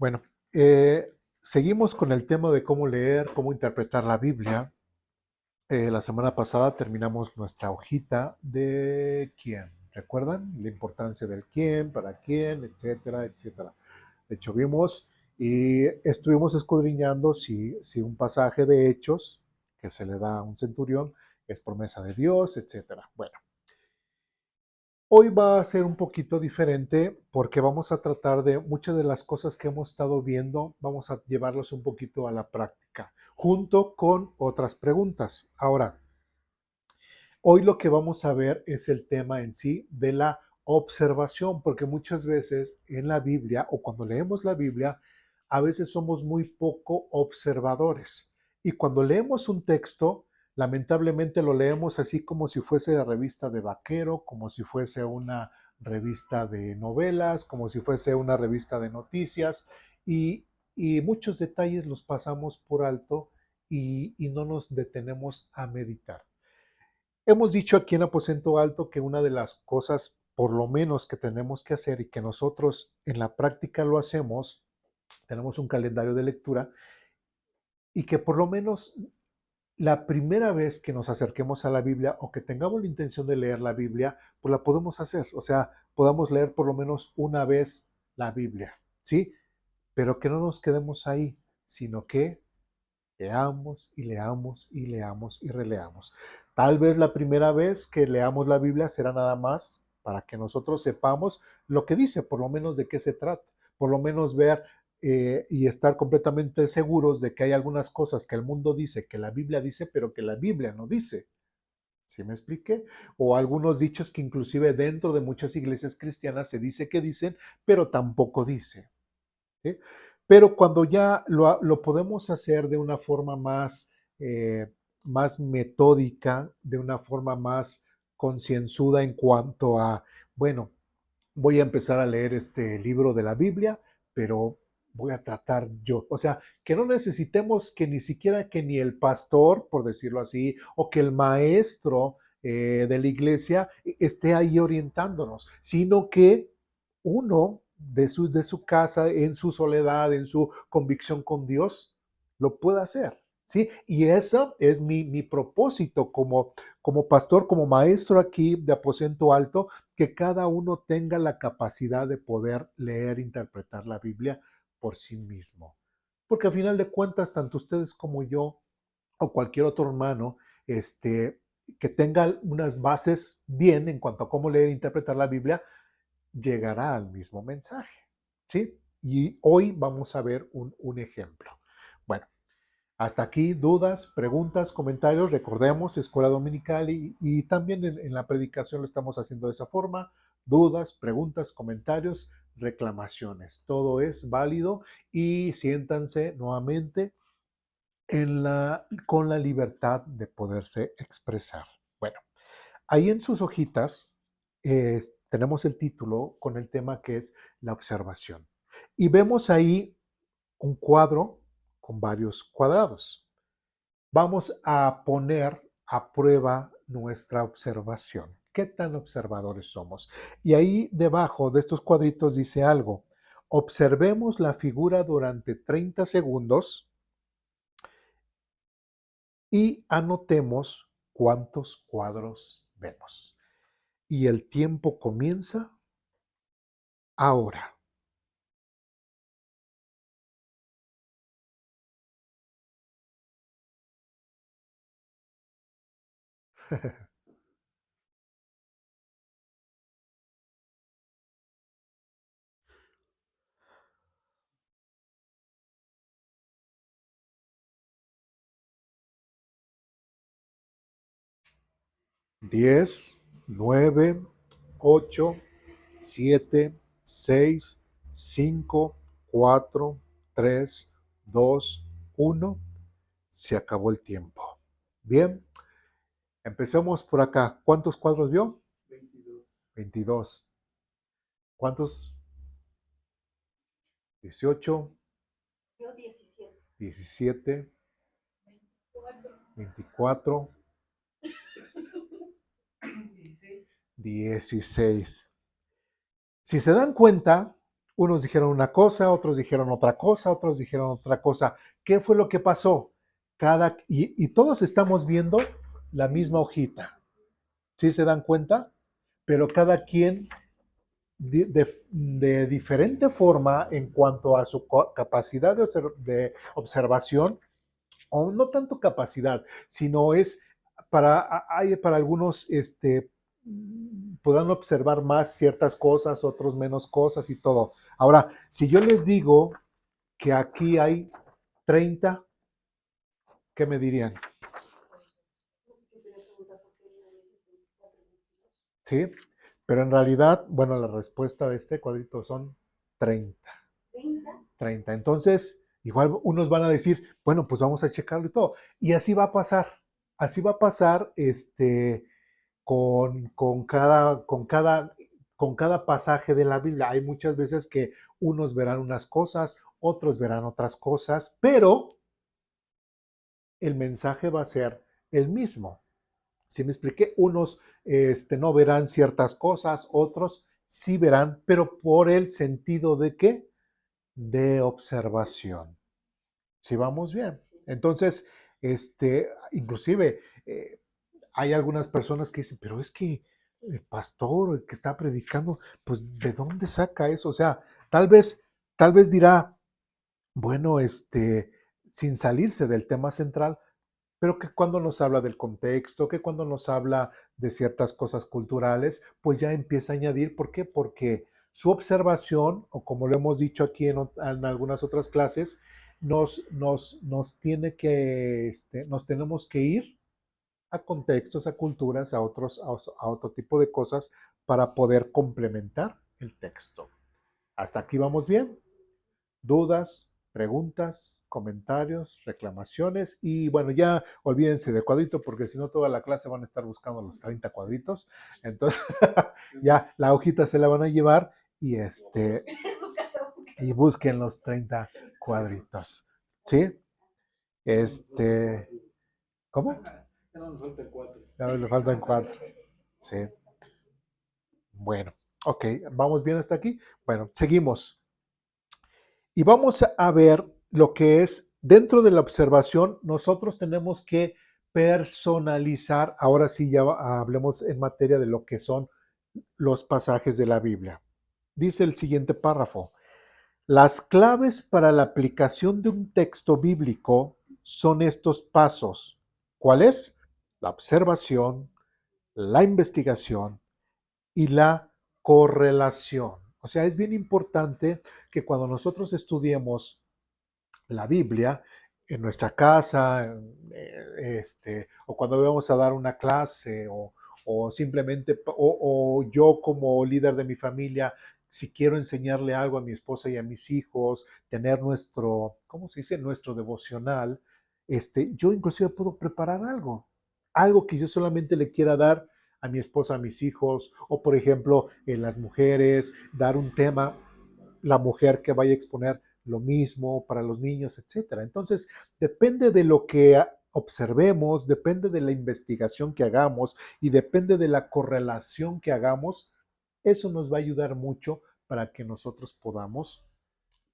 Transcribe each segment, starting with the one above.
Bueno, seguimos con el tema de cómo leer, cómo interpretar la Biblia. La semana pasada terminamos nuestra hojita de quién. ¿Recuerdan? La importancia del quién, para quién, etcétera, etcétera. De hecho, vimos y estuvimos escudriñando si un pasaje de Hechos que se le da a un centurión es promesa de Dios, etcétera. Bueno, hoy va a ser un poquito diferente porque vamos a tratar de muchas de las cosas que hemos estado viendo, vamos a llevarlos un poquito a la práctica, junto con otras preguntas. Ahora, hoy lo que vamos a ver es el tema en sí de la observación, porque muchas veces en la Biblia o cuando leemos la Biblia, a veces somos muy poco observadores. Y cuando leemos un texto, lamentablemente lo leemos así como si fuese la revista de vaquero, como si fuese una revista de novelas, como si fuese una revista de noticias, y, y muchos detalles los pasamos por alto y no nos detenemos a meditar. Hemos dicho aquí en Aposento Alto que una de las cosas, por lo menos, que tenemos que hacer y que nosotros en la práctica lo hacemos, tenemos un calendario de lectura y que por lo menos la primera vez que nos acerquemos a la Biblia o que tengamos la intención de leer la Biblia, pues la podemos hacer. O sea, podamos leer por lo menos una vez la Biblia, ¿sí? Pero que no nos quedemos ahí, sino que leamos y leamos y leamos y releamos. Tal vez la primera vez que leamos la Biblia será nada más para que nosotros sepamos lo que dice, por lo menos de qué se trata, por lo menos ver y estar completamente seguros de que hay algunas cosas que el mundo dice, que la Biblia dice, pero que la Biblia no dice. ¿Sí me expliqué? O algunos dichos que inclusive dentro de muchas iglesias cristianas se dice que dicen, pero tampoco dice. ¿Sí? Pero cuando ya lo podemos hacer de una forma más metódica, de una forma más concienzuda en cuanto a, bueno, voy a empezar a leer este libro de la Biblia, pero voy a tratar yo. O sea, que no necesitemos que ni siquiera que ni el pastor, por decirlo así, o que el maestro de la iglesia esté ahí orientándonos, sino que uno de su casa, en su soledad, en su convicción con Dios, lo pueda hacer. ¿Sí? Y eso es mi propósito como pastor, como maestro aquí de Aposento Alto, que cada uno tenga la capacidad de poder leer e interpretar la Biblia por sí mismo. Porque al final de cuentas, tanto ustedes como yo o cualquier otro hermano, que tenga unas bases bien en cuanto a cómo leer e interpretar la Biblia, llegará al mismo mensaje. ¿Sí? Y hoy vamos a ver un ejemplo. Bueno, hasta aquí, dudas, preguntas, comentarios. Recordemos, escuela dominical y también en la predicación lo estamos haciendo de esa forma. Dudas, preguntas, comentarios, reclamaciones. Todo es válido y siéntanse nuevamente con la libertad de poderse expresar. Bueno, ahí en sus hojitas tenemos el título con el tema que es la observación. Y vemos ahí un cuadro con varios cuadrados. Vamos a poner a prueba nuestra observación. ¿Qué tan observadores somos? Y ahí debajo de estos cuadritos dice algo. Observemos la figura durante 30 segundos y anotemos cuántos cuadros vemos. Y el tiempo comienza ahora. 10, 9, 8, 7, 6, 5, 4, 3, 2, 1. Se acabó el tiempo. Bien, empecemos por acá. ¿Cuántos cuadros vio? 22. ¿Cuántos? 18, Yo 17. 17, 24, 16. Si se dan cuenta, Unos dijeron una cosa, otros dijeron otra cosa, otros dijeron otra cosa. ¿Qué fue lo que pasó? Y todos estamos viendo la misma hojita. ¿Sí se dan cuenta? Pero cada quien de diferente forma en cuanto a su capacidad de observación, o no tanto capacidad, sino es hay para algunos, podrán observar más ciertas cosas, otros menos cosas y todo. Ahora, si yo les digo que aquí hay 30, ¿qué me dirían? ¿Sí? Pero en realidad, bueno, la respuesta de este cuadrito son 30. 30. Entonces, igual unos van a decir, bueno, pues vamos a checarlo y todo. Y así va a pasar. Así va a pasar con cada pasaje de la Biblia. Hay muchas veces que unos verán unas cosas, otros verán otras cosas, pero el mensaje va a ser el mismo. Si me expliqué, unos no verán ciertas cosas, otros sí verán, pero por el sentido de qué? De observación. Si vamos bien. Entonces, inclusive hay algunas personas que dicen, pero es que el pastor el que está predicando, pues ¿de dónde saca eso? O sea, tal vez, tal vez dirá, bueno, sin salirse del tema central, pero que cuando nos habla del contexto, que cuando nos habla de ciertas cosas culturales, pues ya empieza a añadir. ¿Por qué? Porque su observación, o como lo hemos dicho aquí en algunas otras clases, nos tenemos que ir a contextos, a culturas, a otro tipo de cosas para poder complementar el texto. ¿Hasta aquí vamos bien? ¿Dudas, preguntas, comentarios, reclamaciones? Y bueno, ya olvídense de cuadrito porque si no toda la clase van a estar buscando los 30 cuadritos. Entonces ya la hojita se la van a llevar y y busquen los 30 cuadritos. ¿Sí? ¿Cómo? Ya le faltan 4. Sí. Bueno, ok, ¿vamos bien hasta aquí? Bueno, seguimos. Y vamos a ver lo que es dentro de la observación. Nosotros tenemos que personalizar. Ahora sí, ya hablemos en materia de lo que son los pasajes de la Biblia. Dice el siguiente párrafo. Las claves para la aplicación de un texto bíblico son estos pasos. ¿Cuál es? La observación, la investigación y la correlación. O sea, es bien importante que cuando nosotros estudiemos la Biblia en nuestra casa, o cuando vamos a dar una clase, o simplemente, o yo como líder de mi familia, si quiero enseñarle algo a mi esposa y a mis hijos, tener nuestro, ¿cómo se dice? Nuestro devocional, yo inclusive puedo preparar algo que yo solamente le quiera dar a mi esposa, a mis hijos, o por ejemplo, en las mujeres, dar un tema, la mujer que vaya a exponer lo mismo para los niños, etcétera. Entonces, depende de lo que observemos, depende de la investigación que hagamos y depende de la correlación que hagamos, eso nos va a ayudar mucho para que nosotros podamos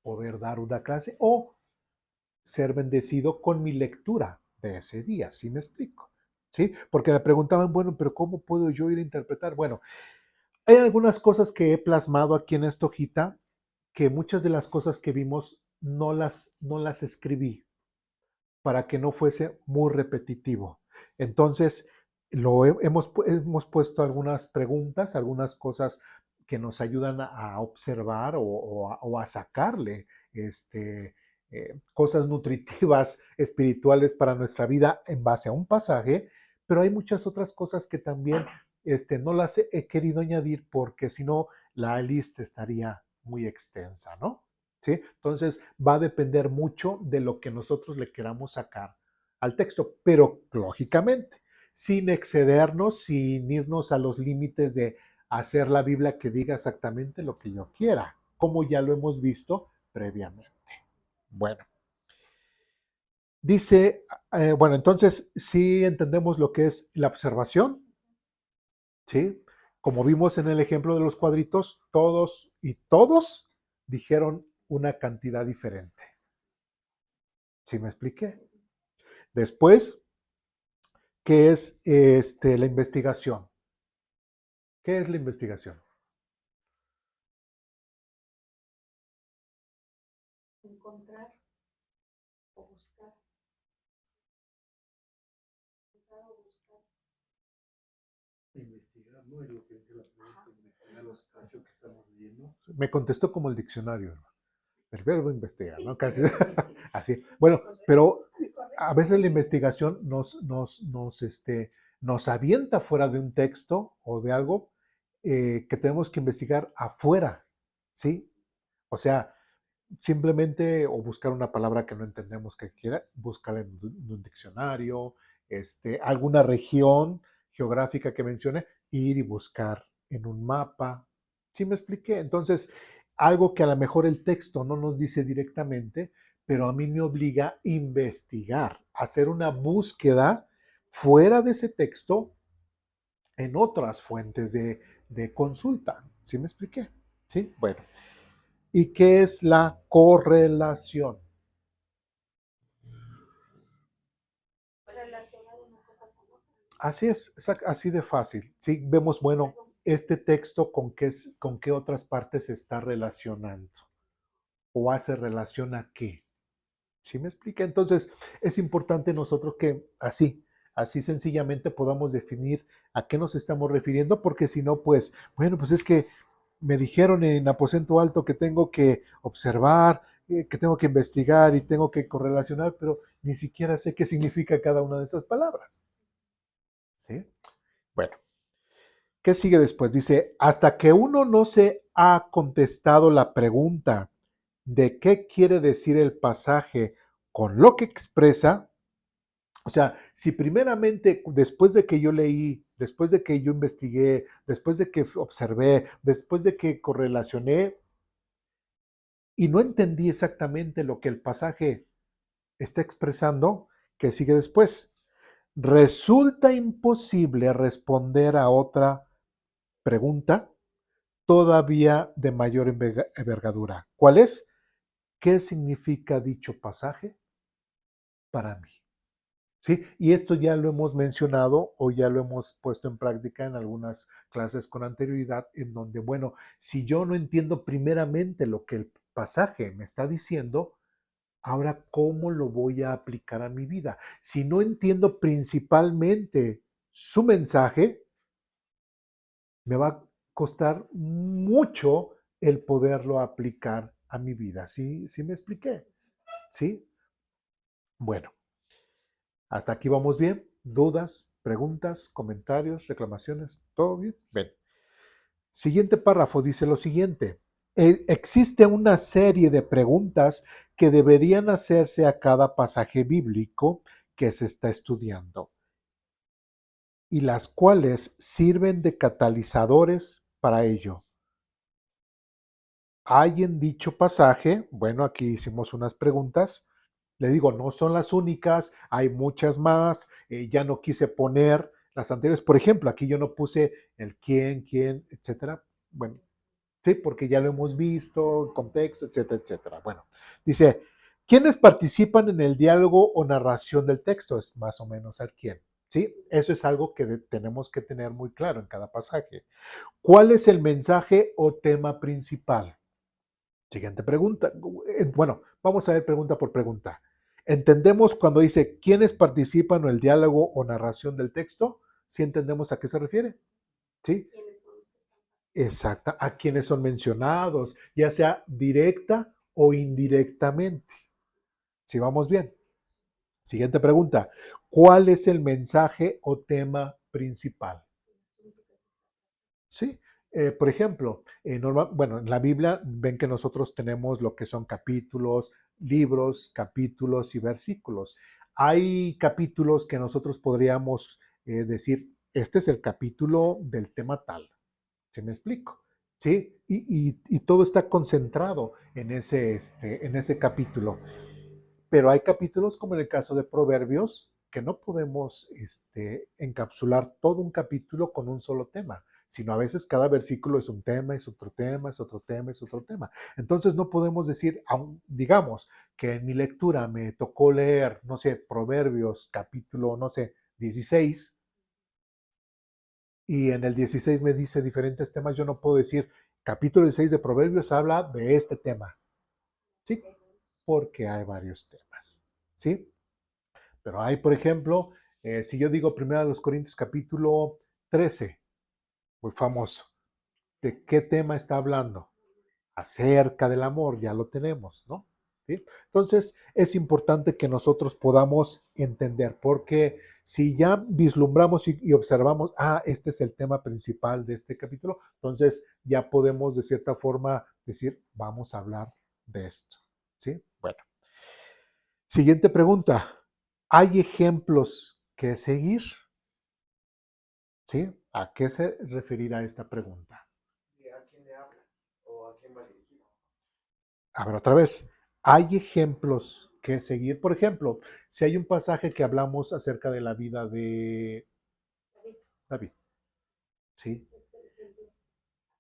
poder dar una clase o ser bendecido con mi lectura de ese día, ¿sí me explico? ¿Sí? Porque me preguntaban, bueno, pero ¿cómo puedo yo ir a interpretar? Bueno, hay algunas cosas que he plasmado aquí en esta hojita que muchas de las cosas que vimos no las escribí para que no fuese muy repetitivo. Entonces, hemos puesto algunas preguntas, algunas cosas que nos ayudan a observar o a sacarle cosas nutritivas espirituales para nuestra vida en base a un pasaje, pero hay muchas otras cosas que también no las he querido añadir porque si no, la lista estaría muy extensa, ¿no? ¿Sí? Entonces va a depender mucho de lo que nosotros le queramos sacar al texto, pero lógicamente, sin excedernos, sin irnos a los límites de hacer la Biblia que diga exactamente lo que yo quiera, como ya lo hemos visto previamente. Bueno, dice, bueno, entonces sí entendemos lo que es la observación, ¿sí? Como vimos en el ejemplo de los cuadritos, todos dijeron una cantidad diferente. ¿Sí me expliqué? Después, ¿qué es la investigación? ¿Qué es la investigación? Encontrar o buscar. Encontrar o buscar. Investigar, ¿no? Es lo que dice la pregunta, investigar los casos que estamos leyendo. Me contestó como el diccionario, ¿no? El verbo investigar, ¿no? Casi así. Bueno, pero a veces la investigación nos avienta fuera de un texto o de algo que tenemos que investigar afuera, ¿sí? O sea, simplemente o buscar una palabra que no entendemos que quiera, buscarla en un diccionario, alguna región geográfica que mencione, ir y buscar en un mapa. ¿Sí me expliqué? Entonces, algo que a lo mejor el texto no nos dice directamente, pero a mí me obliga a investigar, a hacer una búsqueda fuera de ese texto en otras fuentes de consulta. ¿Sí me expliqué? Sí, bueno. ¿Y qué es la correlación? Relacionar una cosa con otra. Así es, así de fácil. Sí, vemos, bueno, este texto con qué otras partes se está relacionando o hace relación a qué. ¿Sí me explica? Entonces, es importante nosotros que así sencillamente podamos definir a qué nos estamos refiriendo, porque si no, pues, bueno, pues es que me dijeron en aposento alto que tengo que observar, que tengo que investigar y tengo que correlacionar, pero ni siquiera sé qué significa cada una de esas palabras. ¿Sí? Bueno, ¿qué sigue después? Dice, hasta que uno no se ha contestado la pregunta de qué quiere decir el pasaje con lo que expresa, o sea, si primeramente, después de que yo leí, después de que yo investigué, después de que observé, después de que correlacioné y no entendí exactamente lo que el pasaje está expresando, ¿qué sigue después? Resulta imposible responder a otra pregunta todavía de mayor envergadura. ¿Cuál es? ¿Qué significa dicho pasaje para mí? ¿Sí? Y esto ya lo hemos mencionado o ya lo hemos puesto en práctica en algunas clases con anterioridad, en donde, bueno, si yo no entiendo primeramente lo que el pasaje me está diciendo, ahora, ¿cómo lo voy a aplicar a mi vida? Si no entiendo principalmente su mensaje, me va a costar mucho el poderlo aplicar a mi vida. ¿Sí, sí me expliqué? ¿Sí? Bueno, hasta aquí vamos bien. ¿Dudas, preguntas, comentarios, reclamaciones? ¿Todo bien? Bien. Siguiente párrafo dice lo siguiente. Existe una serie de preguntas que deberían hacerse a cada pasaje bíblico que se está estudiando y las cuales sirven de catalizadores para ello. Hay en dicho pasaje, bueno, aquí hicimos unas preguntas, le digo, no son las únicas, hay muchas más, ya no quise poner las anteriores, por ejemplo, aquí yo no puse el quién, etcétera, bueno, sí, porque ya lo hemos visto, contexto, etcétera, etcétera. Bueno, dice, ¿quiénes participan en el diálogo o narración del texto? Es más o menos al quién, ¿sí? Eso es algo que tenemos que tener muy claro en cada pasaje. ¿Cuál es el mensaje o tema principal? Siguiente pregunta. Bueno, vamos a ver pregunta por pregunta. ¿Entendemos cuando dice quiénes participan en el diálogo o narración del texto? ¿Sí entendemos a qué se refiere? ¿Sí? ¿Quiénes son los que están? Exacta, a quienes son mencionados, ya sea directa o indirectamente. Si vamos bien. Siguiente pregunta. ¿Cuál es el mensaje o tema principal? Sí. Por ejemplo, bueno, en la Biblia ven que nosotros tenemos lo que son capítulos, libros, capítulos y versículos. Hay capítulos que nosotros podríamos decir, este es el capítulo del tema tal. ¿Sí me explico? ¿Sí? Y todo está concentrado en ese capítulo. Pero hay capítulos, como en el caso de Proverbios, que no podemos encapsular todo un capítulo con un solo tema, sino a veces cada versículo es un tema, es otro tema, es otro tema, es otro tema. Entonces no podemos decir, digamos que en mi lectura me tocó leer, no sé, Proverbios capítulo, no sé, 16, y en el 16 me dice diferentes temas, yo no puedo decir, capítulo 16 de Proverbios habla de este tema, ¿sí? Porque hay varios temas, ¿sí? Pero hay, por ejemplo, si yo digo 1 Corintios capítulo 13, muy famoso, ¿de qué tema está hablando? Acerca del amor, ya lo tenemos, ¿no? ¿Sí? Entonces, es importante que nosotros podamos entender, porque si ya vislumbramos y observamos, este es el tema principal de este capítulo, entonces ya podemos de cierta forma decir, vamos a hablar de esto, ¿sí? Bueno, siguiente pregunta. ¿Hay ejemplos que seguir? ¿Sí? ¿A qué se referirá esta pregunta? ¿A quién le habla? ¿O a quién va dirigido? A ver, otra vez. ¿Hay ejemplos que seguir? Por ejemplo, si hay un pasaje que hablamos acerca de la vida de David, ¿sí?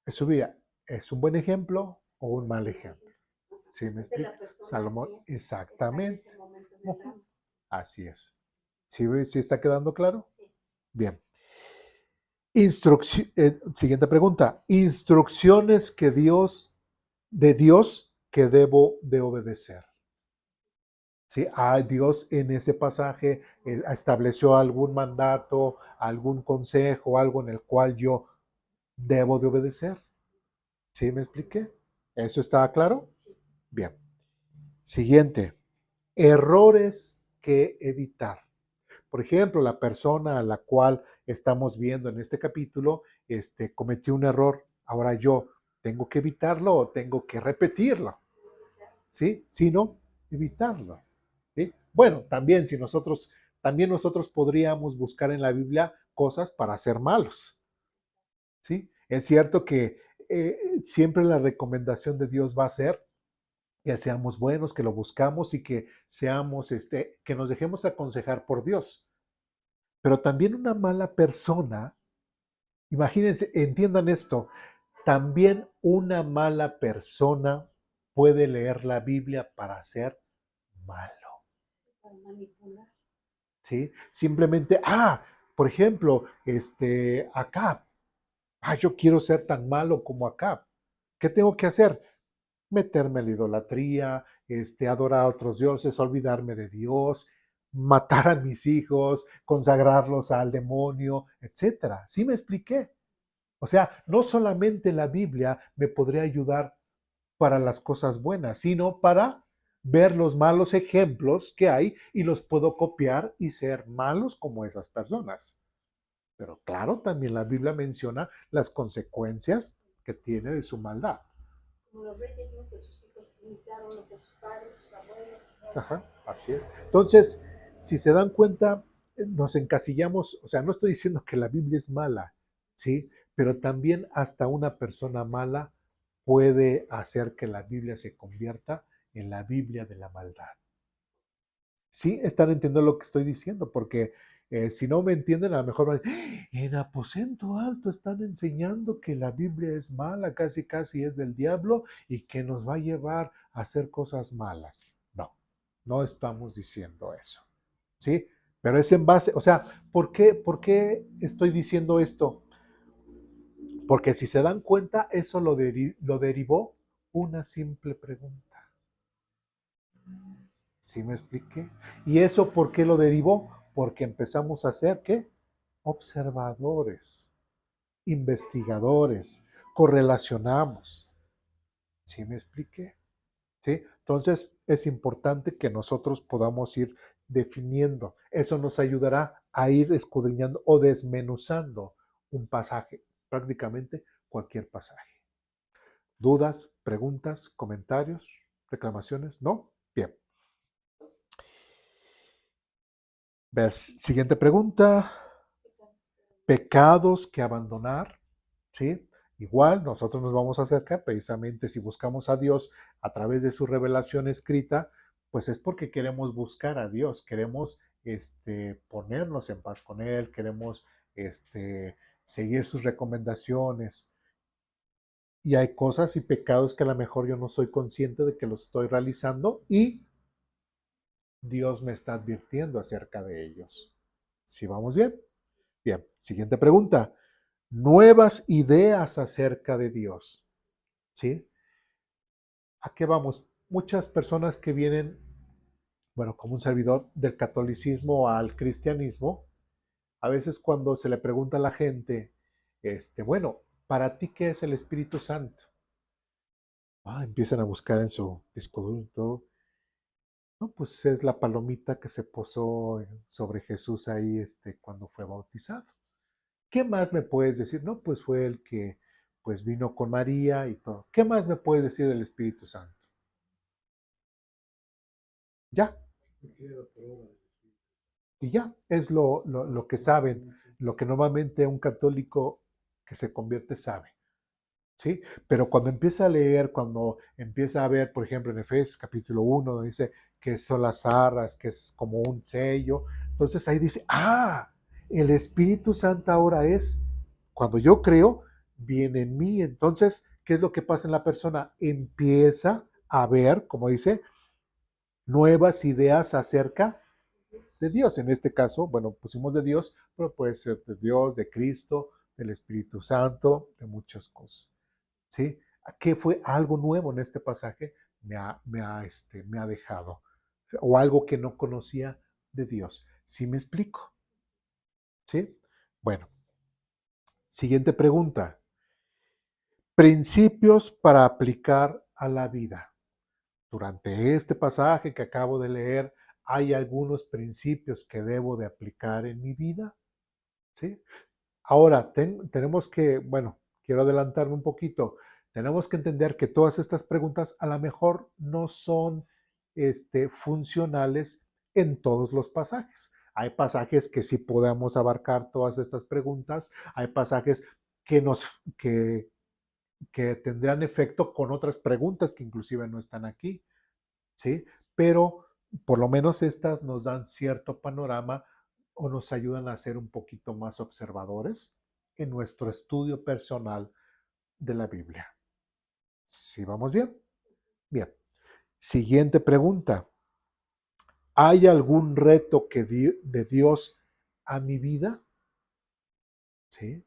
¿Es su vida? ¿Es un buen ejemplo o un mal ejemplo? ¿Sí me explico? Salomón, exactamente. Así es. ¿Sí, sí está quedando claro? Bien. Siguiente pregunta. Instrucciones de Dios que debo de obedecer. ¿Sí? Dios en ese pasaje estableció algún mandato, algún consejo, algo en el cual yo debo de obedecer. ¿Sí me expliqué? ¿Eso está claro? Bien. Siguiente. Errores que evitar. Por ejemplo, la persona a la cual estamos viendo en este capítulo cometió un error. Ahora yo tengo que evitarlo o tengo que repetirlo. ¿Sí? Si no, evitarlo. ¿Sí? Bueno, también nosotros podríamos buscar en la Biblia cosas para ser malos. ¿Sí? Es cierto que siempre la recomendación de Dios va a ser que seamos buenos, que lo buscamos y que seamos, que nos dejemos aconsejar por Dios. Pero también una mala persona, imagínense, entiendan esto, también una mala persona puede leer la Biblia para ser malo. ¿Sí? Simplemente, por ejemplo, Acab, yo quiero ser tan malo como Acab. ¿Qué tengo que hacer? Meterme a la idolatría, adorar a otros dioses, olvidarme de Dios, matar a mis hijos, consagrarlos al demonio, etcétera. ¿Sí me expliqué? O sea, no solamente la Biblia me podría ayudar para las cosas buenas, sino para ver los malos ejemplos que hay y los puedo copiar y ser malos como esas personas. Pero claro, también la Biblia menciona las consecuencias que tiene de su maldad. Como los reyes, ¿no? Que sus hijos imitaron lo que sus padres, sus abuelos. Ajá, así es. Entonces, si se dan cuenta, nos encasillamos, o sea, no estoy diciendo que la Biblia es mala, ¿sí? Pero también hasta una persona mala puede hacer que la Biblia se convierta en la Biblia de la maldad. Sí, están entendiendo lo que estoy diciendo, porque si no me entienden, a lo mejor van a decir, en aposento alto están enseñando que la Biblia es mala, casi casi es del diablo y que nos va a llevar a hacer cosas malas. No, no estamos diciendo eso, ¿sí? Pero es en base, o sea, ¿por qué estoy diciendo esto? Porque si se dan cuenta, eso lo derivó una simple pregunta. ¿Sí me expliqué? ¿Y eso por qué lo derivó? Porque empezamos a ser, ¿qué? Observadores, investigadores, correlacionamos. ¿Sí me expliqué? ¿Sí? Entonces es importante que nosotros podamos ir definiendo. Eso nos ayudará a ir escudriñando o desmenuzando un pasaje, prácticamente cualquier pasaje. ¿Dudas, preguntas, comentarios, reclamaciones? ¿No? Bien. Siguiente pregunta. Pecados que abandonar, ¿sí? Igual nosotros nos vamos a acercar, precisamente si buscamos a Dios a través de su revelación escrita, pues es porque queremos buscar a Dios, queremos ponernos en paz con Él, queremos seguir sus recomendaciones. Y hay cosas y pecados que a lo mejor yo no soy consciente de que los estoy realizando y Dios me está advirtiendo acerca de ellos. ¿Sí vamos bien? Bien, siguiente pregunta. Nuevas ideas acerca de Dios. ¿Sí? ¿A qué vamos? Muchas personas que vienen, bueno, como un servidor del catolicismo al cristianismo, a veces cuando se le pregunta a la gente, bueno, ¿para ti qué es el Espíritu Santo? Empiezan a buscar en su disco duro y todo. No, pues es la palomita que se posó sobre Jesús ahí cuando fue bautizado. ¿Qué más me puedes decir? No, pues fue el que pues vino con María y todo. ¿Qué más me puedes decir del Espíritu Santo? Ya, y ya, es lo que saben, lo que normalmente un católico que se convierte sabe. ¿Sí? Pero cuando empieza a leer, cuando empieza a ver, por ejemplo, en Efesios capítulo 1, donde dice que son las arras, que es como un sello, entonces ahí dice, el Espíritu Santo ahora es, cuando yo creo, viene en mí. Entonces, ¿qué es lo que pasa en la persona? Empieza a ver, como dice, nuevas ideas acerca de Dios. En este caso, bueno, pusimos de Dios, pero puede ser de Dios, de Cristo, del Espíritu Santo, de muchas cosas. ¿Sí? ¿Qué fue algo nuevo en este pasaje? Me ha dejado. O algo que no conocía de Dios. ¿Sí me explico? ¿Sí? Bueno, siguiente pregunta. Principios para aplicar a la vida. Durante este pasaje que acabo de leer, ¿hay algunos principios que debo de aplicar en mi vida? ¿Sí? Ahora, tenemos que, bueno, quiero adelantarme un poquito. Tenemos que entender que todas estas preguntas a lo mejor no son funcionales en todos los pasajes. Hay pasajes que sí podemos abarcar todas estas preguntas. Hay pasajes que, que tendrán efecto con otras preguntas que inclusive no están aquí, ¿sí? Pero por lo menos estas nos dan cierto panorama o nos ayudan a ser un poquito más observadores en nuestro estudio personal de la Biblia. ¿Sí vamos bien? Bien. Siguiente pregunta. ¿Hay algún reto de Dios a mi vida? Sí,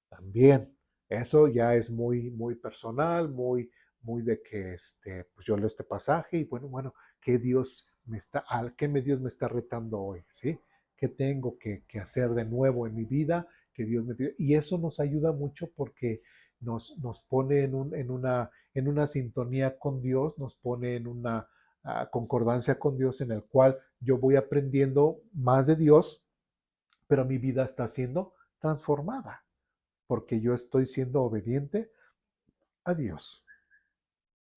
también. Eso ya es muy, muy personal, muy de que pues yo leo este pasaje y bueno, ¿qué Dios me está retando hoy? ¿Sí? ¿Qué tengo que hacer de nuevo en mi vida? Que Dios me pide. Y eso nos ayuda mucho porque nos pone en una sintonía con Dios, nos pone en una concordancia con Dios en el cual yo voy aprendiendo más de Dios, pero mi vida está siendo transformada porque yo estoy siendo obediente a Dios.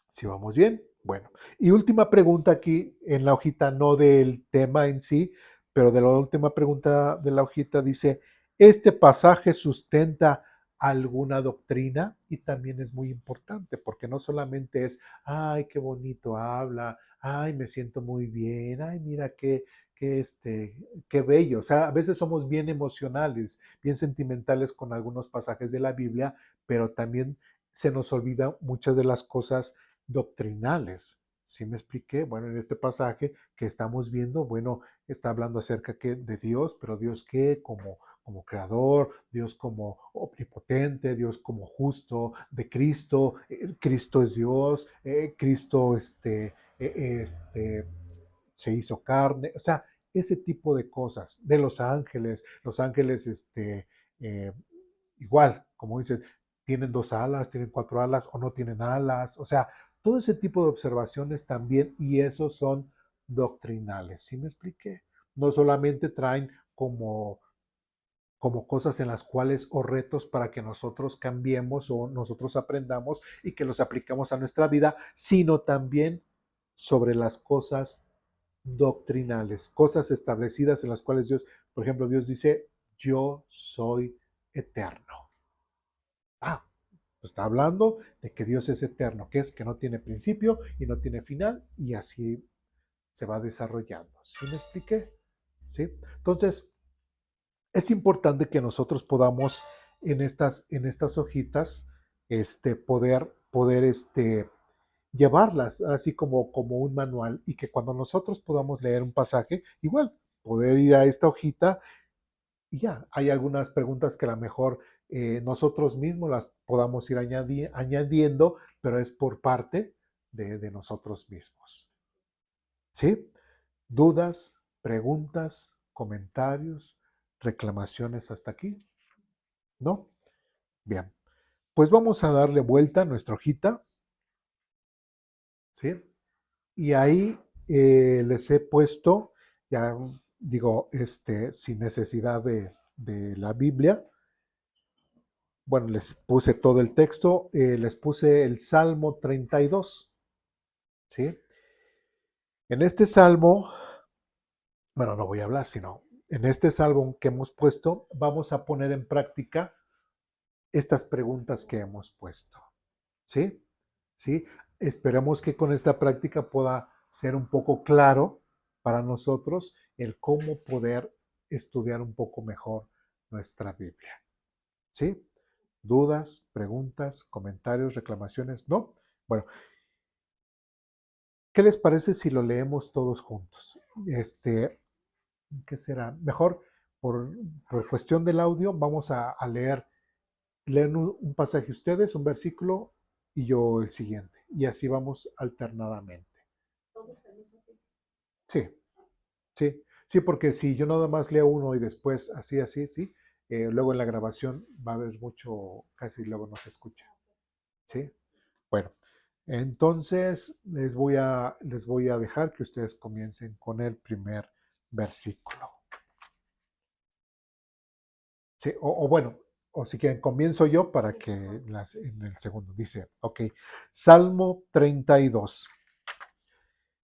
¿Sí vamos bien? Bueno, y última pregunta aquí en la hojita, no del tema en sí, pero de la última pregunta de la hojita dice, ¿este pasaje sustenta alguna doctrina? Y también es muy importante, porque no solamente es, ay, qué bonito habla, ay, me siento muy bien, ay, mira qué bello. O sea, a veces somos bien emocionales, bien sentimentales con algunos pasajes de la Biblia, pero también se nos olvida muchas de las cosas doctrinales. ¿Sí me expliqué? Bueno, en este pasaje que estamos viendo, bueno, está hablando acerca de Dios, pero Dios qué, como creador, Dios como omnipotente, Dios como justo, de Cristo, Cristo es Dios, Cristo se hizo carne, o sea, ese tipo de cosas, de los ángeles, eh, igual, como dicen, tienen dos alas, tienen cuatro alas o no tienen alas, o sea, todo ese tipo de observaciones también, y esos son doctrinales, ¿sí me expliqué? No solamente traen como cosas en las cuales o retos para que nosotros cambiemos o nosotros aprendamos y que los aplicamos a nuestra vida, sino también sobre las cosas doctrinales, cosas establecidas en las cuales Dios, por ejemplo, Dios dice, yo soy eterno. Pues está hablando de que Dios es eterno, que es que no tiene principio y no tiene final y así se va desarrollando. ¿Sí me expliqué? ¿Sí? Entonces, es importante que nosotros podamos en estas hojitas, poder llevarlas así como un manual, y que cuando nosotros podamos leer un pasaje, igual, poder ir a esta hojita y ya, hay algunas preguntas que a lo mejor nosotros mismos las podamos ir añadiendo, pero es por parte de nosotros mismos. ¿Sí? ¿Dudas, preguntas, comentarios, reclamaciones hasta aquí? ¿No? Bien, pues vamos a darle vuelta a nuestra hojita, ¿sí? Y ahí les he puesto, ya digo, sin necesidad de la Biblia. Bueno, les puse todo el texto, les puse el Salmo 32, ¿sí? En este salmo, bueno, no voy a hablar, sino en este salmo que hemos puesto, vamos a poner en práctica estas preguntas que hemos puesto, ¿sí? ¿Sí? Esperemos que con esta práctica pueda ser un poco claro para nosotros el cómo poder estudiar un poco mejor nuestra Biblia, ¿sí? ¿Dudas, preguntas, comentarios, reclamaciones? ¿No? Bueno, ¿qué les parece si lo leemos todos juntos? ¿Qué será? Mejor, por, por cuestión del audio, vamos a leer un pasaje ustedes, un versículo, y yo el siguiente. Y así vamos alternadamente. Todos al mismo tiempo. Sí, sí, sí, porque si yo nada más leo uno y después así, sí, luego en la grabación va a haber mucho, casi luego no se escucha. ¿Sí? Bueno, entonces les voy a dejar que ustedes comiencen con el primer versículo. Sí, o bueno, o si quieren, comienzo yo para que en el segundo. Dice, ok, Salmo 32.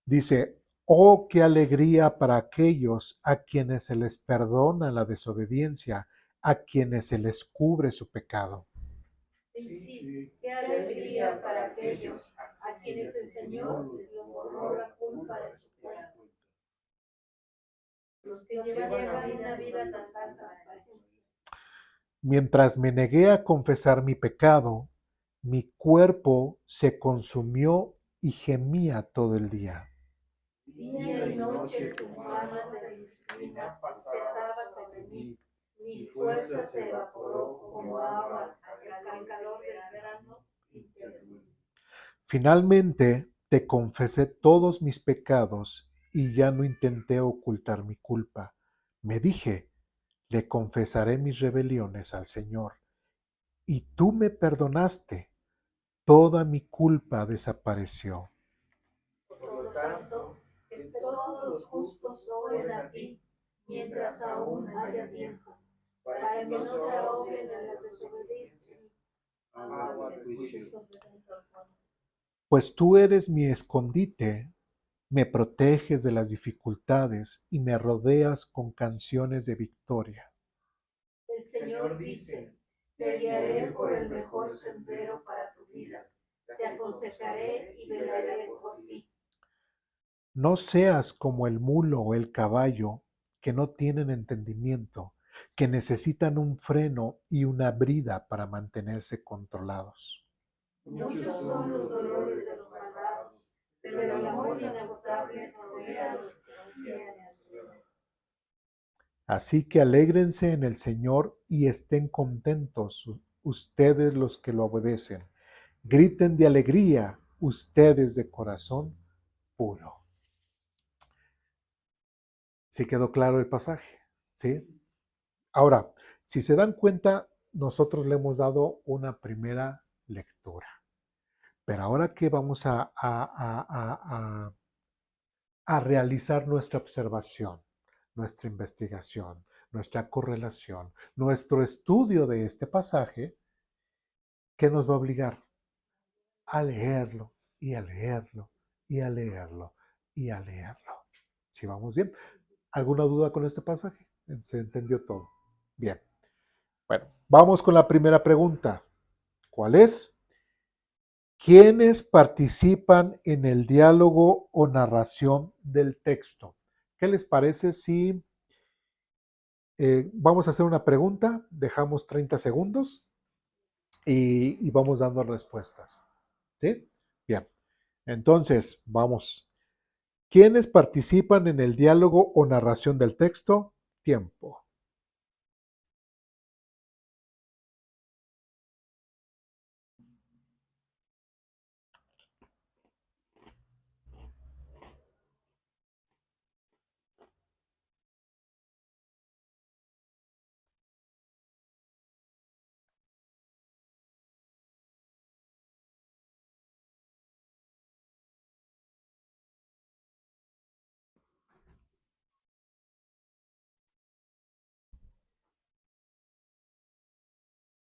Dice, oh, qué alegría para aquellos a quienes se les perdona la desobediencia, a quienes se les cubre su pecado. Sí, qué alegría para aquellos a quienes el Señor les borró la culpa de su cuenta. Los que llevan una vida tan transparencia. Mientras me negué a confesar mi pecado, mi cuerpo se consumió y gemía todo el día. Día y noche tu mano de disciplina cesaba sobre mí. Mi fuerza se evaporó como agua al calor del verano interno. Finalmente te confesé todos mis pecados y ya no intenté ocultar mi culpa. Me dije, le confesaré mis rebeliones al Señor. Y tú me perdonaste. Toda mi culpa desapareció. Por lo tanto, que todos los justos oren a ti mientras aún haya tiempo, para que no se ahoguen en las desobediencias. Agua de juicio. Pues tú eres mi escondite, me proteges de las dificultades y me rodeas con canciones de victoria. El Señor dice, te guiaré por el mejor sendero para tu vida, te aconsejaré y velaré por ti. No seas como el mulo o el caballo que no tienen entendimiento, que necesitan un freno y una brida para mantenerse controlados. Muchos son los dolores de los malvados, pero el amor inagotable rodea a los que confían en el Señor. Así que alégrense en el Señor y estén contentos ustedes los que lo obedecen. Griten de alegría ustedes de corazón puro. ¿Sí quedó claro el pasaje? ¿Sí? Ahora, si se dan cuenta, nosotros le hemos dado una primera lectura. Pero ahora que vamos a realizar nuestra observación, nuestra investigación, nuestra correlación, nuestro estudio de este pasaje, ¿qué nos va a obligar? A leerlo y a leerlo y a leerlo y a leerlo. ¿Sí vamos bien? ¿Alguna duda con este pasaje? ¿Se entendió todo? Bien. Bueno, vamos con la primera pregunta. ¿Cuál es? ¿Quiénes participan en el diálogo o narración del texto? ¿Qué les parece si Vamos a hacer una pregunta, dejamos 30 segundos y vamos dando respuestas. ¿Sí? Bien. Entonces, vamos. ¿Quiénes participan en el diálogo o narración del texto? Tiempo.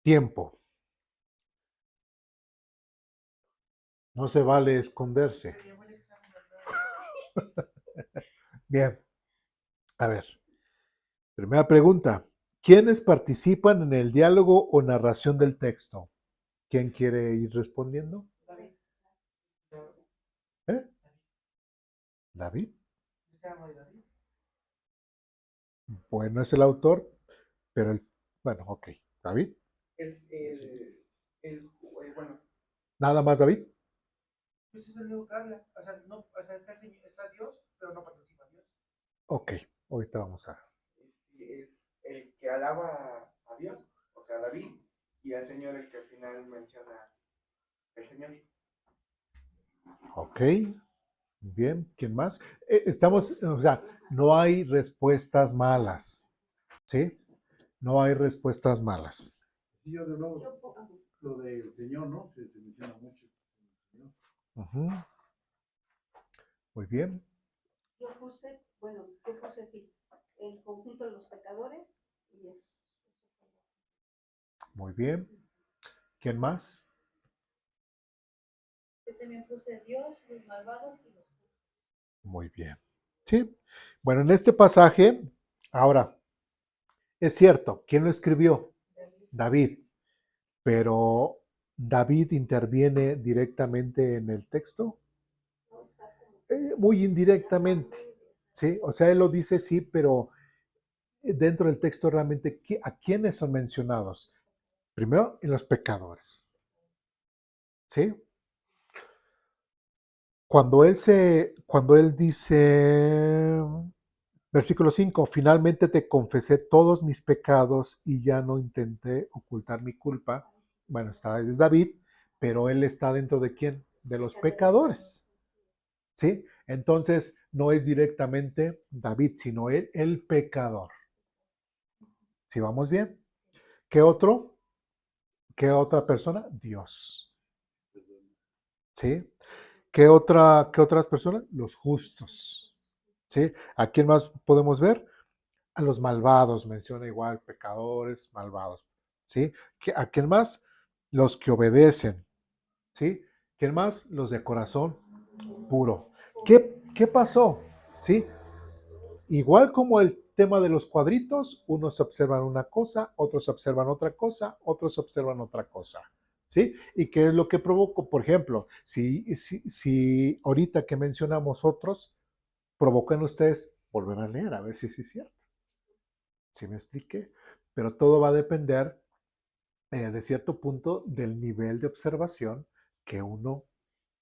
Tiempo. No se vale esconderse. Bien. A ver. Primera pregunta. ¿Quiénes participan en el diálogo o narración del texto? ¿Quién quiere ir respondiendo? ¿Eh? ¿David? Bueno, es el autor, pero bueno, ok. ¿David? Bueno, ¿Nada más David? pues es el único que habla. O sea, no, o sea, está Dios, pero no participa Dios. Ok, ahorita vamos a... Es el que alaba a Dios, o sea, David, y al Señor el que al final menciona el Señor. Ok, bien, ¿quién más? Estamos, o sea, no hay respuestas malas, ¿sí? No hay respuestas malas. Sí, yo de nuevo, lo del Señor, ¿no? Se menciona mucho. Ujú. Muy bien, Yo puse así, el conjunto de los pecadores y eso. muy bien. ¿Quién más? Yo también puse Dios, los malvados y los justos. Muy bien. Sí. Bueno, en este pasaje, ahora, es cierto, ¿quién lo escribió? David, pero David interviene directamente en el texto, muy indirectamente, ¿sí? O sea, él lo dice, sí, pero dentro del texto realmente, ¿a quiénes son mencionados? Primero, en los pecadores, ¿sí? Cuando él dice, versículo 5, finalmente te confesé todos mis pecados y ya no intenté ocultar mi culpa. Bueno, es David, pero él está dentro de quién? De los pecadores, ¿sí? Entonces, no es directamente David, sino él, el pecador. ¿Sí vamos bien? ¿Qué otro? ¿Qué otra persona? Dios. ¿Sí? ¿Qué otras personas? Los justos. ¿Sí? ¿A quién más podemos ver? A los malvados, menciona igual, pecadores, malvados. ¿Sí? ¿A quién más? Los que obedecen. ¿Sí? ¿Quién más? Los de corazón puro. ¿Qué pasó? ¿Sí? Igual como el tema de los cuadritos, unos observan una cosa, otros observan otra cosa, otros observan otra cosa. ¿Sí? ¿Y qué es lo que provocó? Por ejemplo, si ahorita que mencionamos otros, provocan ustedes volver a leer, a ver si es cierto. ¿Sí me expliqué? Pero todo va a depender, de cierto punto, del nivel de observación que uno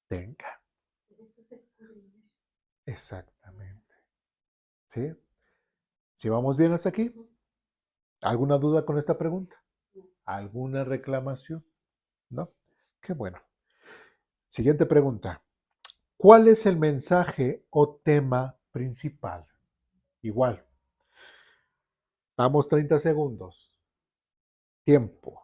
tenga. Eso se escurrió. Exactamente. ¿Sí? ¿Sí vamos bien hasta aquí? ¿Alguna duda con esta pregunta? ¿Alguna reclamación? ¿No? Qué bueno. Siguiente pregunta. ¿Cuál es el mensaje o tema principal? Igual. Damos 30 segundos. Tiempo.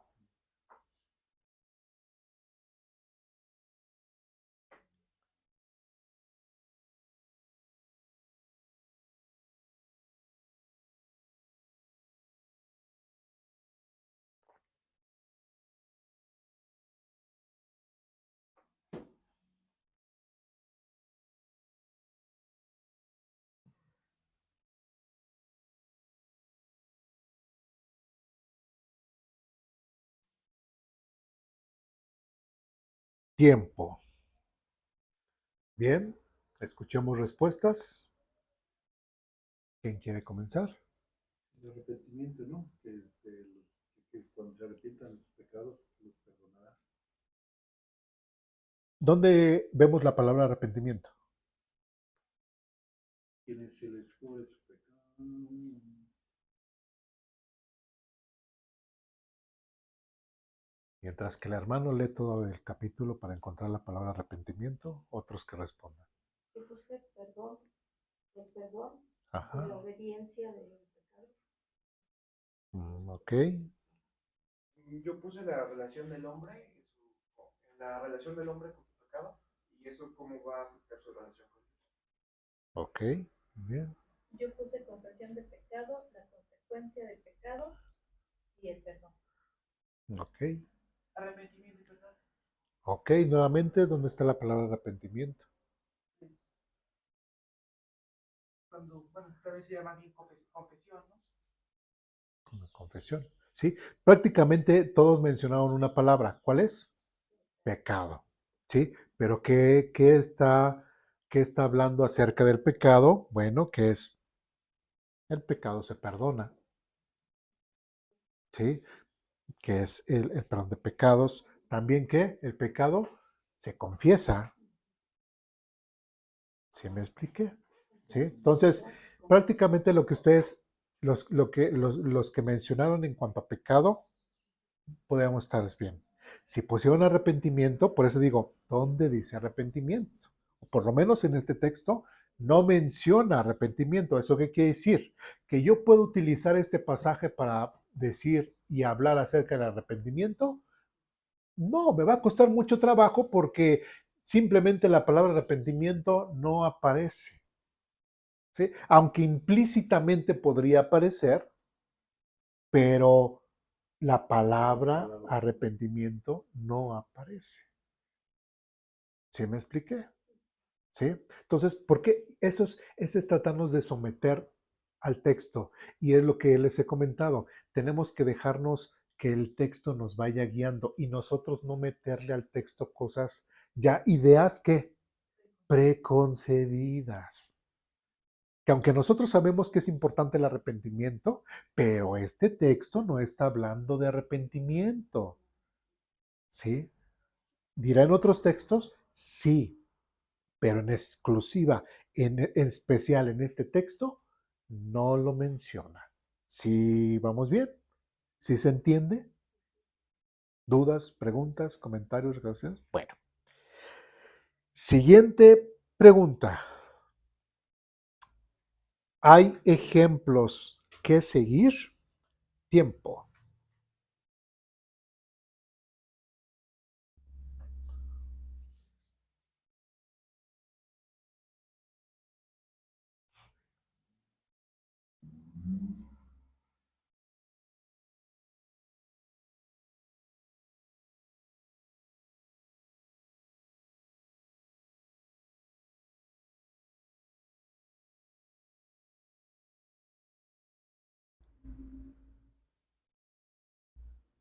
Tiempo. Bien. Escuchemos respuestas. ¿Quién quiere comenzar? arrepentimiento, ¿no? Que cuando se arrepientan de sus pecados, los perdonará. ¿Dónde vemos la palabra arrepentimiento? Quienes se les cubre su pecado. Mientras que el hermano lee todo el capítulo para encontrar la palabra arrepentimiento, otros que respondan. Yo puse perdón, el perdón de la Ajá. obediencia del pecado. Ok. Yo puse la relación del hombre, la relación del hombre con su pecado, y eso cómo va a afectar su relación con Dios. Ok. Bien. Yo puse confesión de pecado, la consecuencia del pecado y el perdón. Ok. Arrepentimiento y perdón. Ok. Nuevamente, ¿dónde está la palabra arrepentimiento? Cuando, bueno, tal vez se llama bien confesión, ¿no? Una confesión. ¿Sí? Prácticamente todos mencionaron una palabra. ¿Cuál es? Pecado. ¿Sí? Pero ¿qué está hablando acerca del pecado? Bueno, que es el pecado se perdona. ¿Sí? Que es el perdón de pecados. También que el pecado se confiesa. ¿Sí me expliqué? ¿Sí? Entonces, prácticamente lo que ustedes, los que mencionaron en cuanto a pecado, podemos estar bien. Si pusieron arrepentimiento, por eso digo, ¿dónde dice arrepentimiento? O por lo menos en este texto no menciona arrepentimiento. ¿Eso qué quiere decir? Que yo puedo utilizar este pasaje para decir y hablar acerca del arrepentimiento. No, me va a costar mucho trabajo porque simplemente la palabra arrepentimiento no aparece. ¿Sí? Aunque implícitamente podría aparecer, pero la palabra arrepentimiento no aparece. ¿Sí me expliqué? ¿Sí? Entonces, ¿por qué? Eso es tratarnos de someter al texto. Y es lo que les he comentado. Tenemos que dejarnos que el texto nos vaya guiando y nosotros no meterle al texto cosas ya, ideas que preconcebidas. Que aunque nosotros sabemos que es importante el arrepentimiento, pero este texto no está hablando de arrepentimiento. ¿Sí? ¿Dirá en otros textos? Sí, pero en exclusiva, en especial en este texto, no lo menciona. ¿Sí vamos bien? ¿Sí se entiende? ¿Dudas, preguntas, comentarios, reclamaciones? Bueno. Siguiente pregunta. ¿Hay ejemplos que seguir? Tiempo.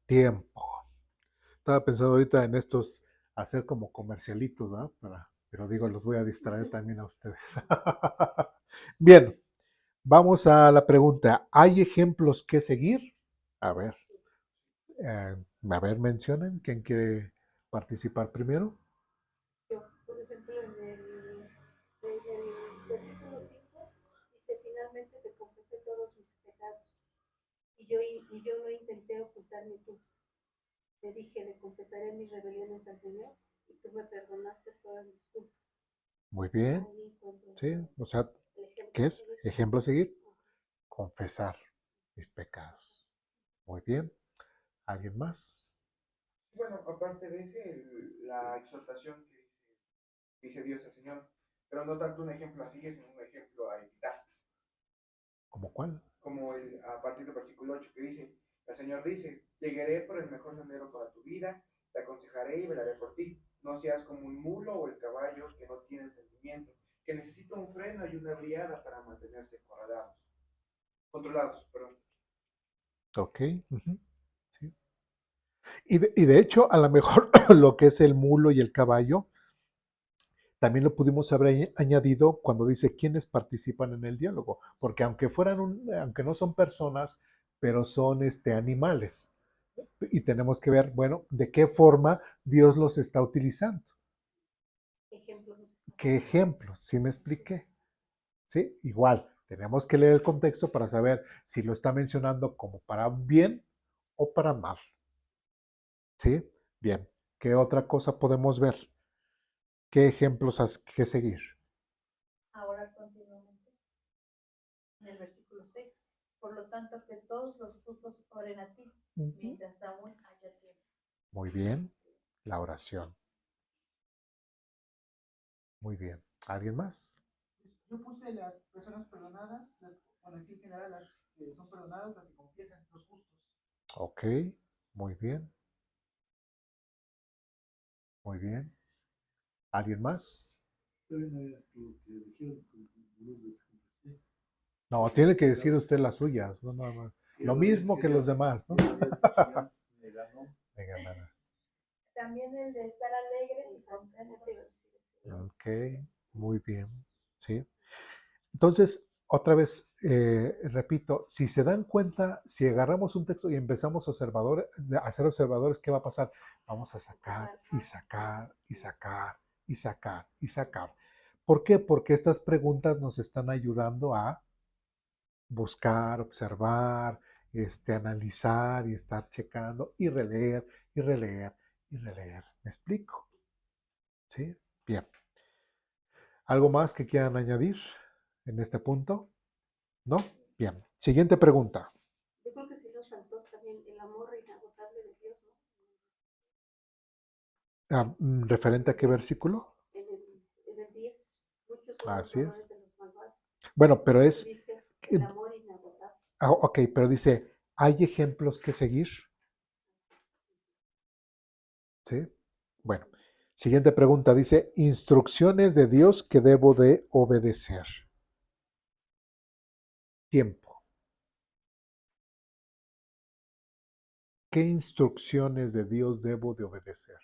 Tiempo. Estaba pensando ahorita en estos, hacer como comercialitos, ¿verdad? Pero digo, los voy a distraer también a ustedes. Bien, vamos a la pregunta. ¿Hay ejemplos que seguir? A ver, mencionen. ¿Quién quiere participar primero? Yo, por ejemplo, en el versículo 5 dice, finalmente te confesé todos mis pecados y yo no intenté ocultar mi culpa. Te dije, le confesaré mis rebeliones al Señor y tú me perdonaste todas mis culpas. Muy bien. Ahí encuentro Sí, o sea, el ejemplo ¿qué a es? seguir. Ejemplo a seguir. Confesar mis pecados. Muy bien. ¿Alguien más? Bueno, aparte de ese, la exhortación que dice Dios al Señor, pero no tanto un ejemplo así, sino un ejemplo a imitar. ¿Cómo cuál? Como a partir del versículo 8 que dice, el Señor dice, llegaré por el mejor sendero para tu vida, te aconsejaré y velaré por ti. No seas como un mulo o el caballo que no tiene entendimiento, que necesita un freno y una briada para mantenerse controlados, perdón. Ok. Sí. Y de hecho, a lo mejor lo que es el mulo y el caballo, también lo pudimos haber añadido cuando dice quiénes participan en el diálogo, porque aunque no son personas, pero son animales. Y tenemos que ver, bueno, de qué forma Dios los está utilizando. Ejemplos nos está ¿Qué ejemplos? ¿Sí me expliqué? ¿Sí? Igual, tenemos que leer el contexto para saber si lo está mencionando como para bien o para mal. ¿Sí? Bien. ¿Qué otra cosa podemos ver? ¿Qué ejemplos hay que seguir? ahora continuamente. En el versículo 6. Por lo tanto, que todos los justos oren a ti, mientras aún haya tiempo. Muy bien. La oración. Muy bien. ¿Alguien más? Yo puse las personas perdonadas, bueno, en sí en general las que son perdonadas, las que confiesan, los justos. Ok. Muy bien. Muy bien. ¿Alguien más? Todavía no había lo que dijeron, los desconfesé. No, tiene que decir usted las suyas. No, no, no. Lo mismo que los demás, ¿no? Me ganó. Venga, nada. También el de estar alegres y contentos. Ok. Muy bien. ¿Sí? Entonces, otra vez, repito, si se dan cuenta, si agarramos un texto y empezamos a ser observadores, ¿qué va a pasar? Vamos a sacar y sacar y sacar y sacar y sacar. ¿Por qué? Porque estas preguntas nos están ayudando a buscar, observar, analizar y estar checando y releer y releer y releer. ¿Me explico? ¿Sí? Bien. ¿Algo más que quieran añadir en este punto? ¿No? Bien. Siguiente pregunta. Yo creo que sí nos faltó también el amor inagotable de Dios, ¿no? ¿Referente a qué versículo? En el 10. Muchos son los Así es. dolores de los malvados. Bueno, pero es... Dice el amor inagotable. Ok, pero dice, ¿hay ejemplos que seguir? ¿Sí? Bueno, siguiente pregunta. Dice, instrucciones de Dios que debo de obedecer. Tiempo. ¿Qué instrucciones de Dios debo de obedecer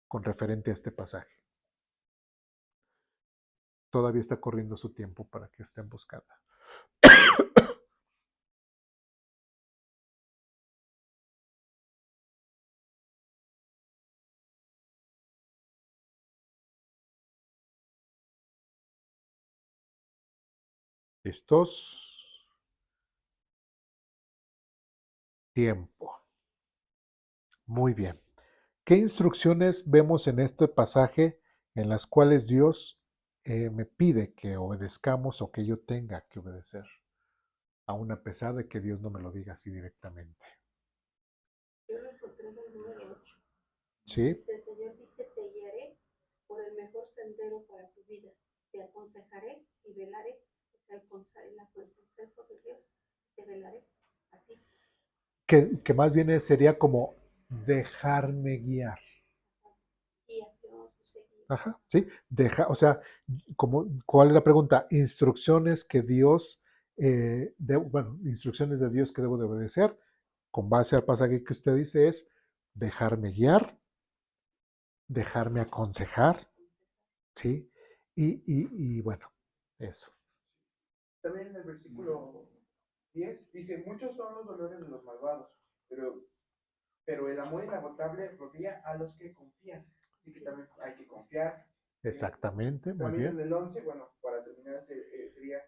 con referente a este pasaje? Todavía está corriendo su tiempo para que estén buscando. ¿Listos? Tiempo. Muy bien. ¿Qué instrucciones vemos en este pasaje en las cuales Dios me pide que obedezcamos o que yo tenga que obedecer? Aún a pesar de que Dios no me lo diga así directamente. Yo lo encontré en el número 8. ¿Sí? Dice, el Señor dice, te guiaré por el mejor sendero para tu vida. Te aconsejaré y velaré. O sea, el consejo de Dios, te velaré a ti. Que más bien sería como dejarme guiar. Guía, yo seguir. Ajá, sí. O sea, ¿cuál es la pregunta? Instrucciones que Dios, instrucciones de Dios que debo de obedecer, con base al pasaje que usted dice, es dejarme guiar, dejarme aconsejar, ¿sí? Y bueno, eso. También en el versículo 10 dice, muchos son los dolores de los malvados, pero el amor inagotable rodea a los que confían. Así que también hay que confiar. Exactamente, muy También en bien. el 11, bueno, para terminar sería,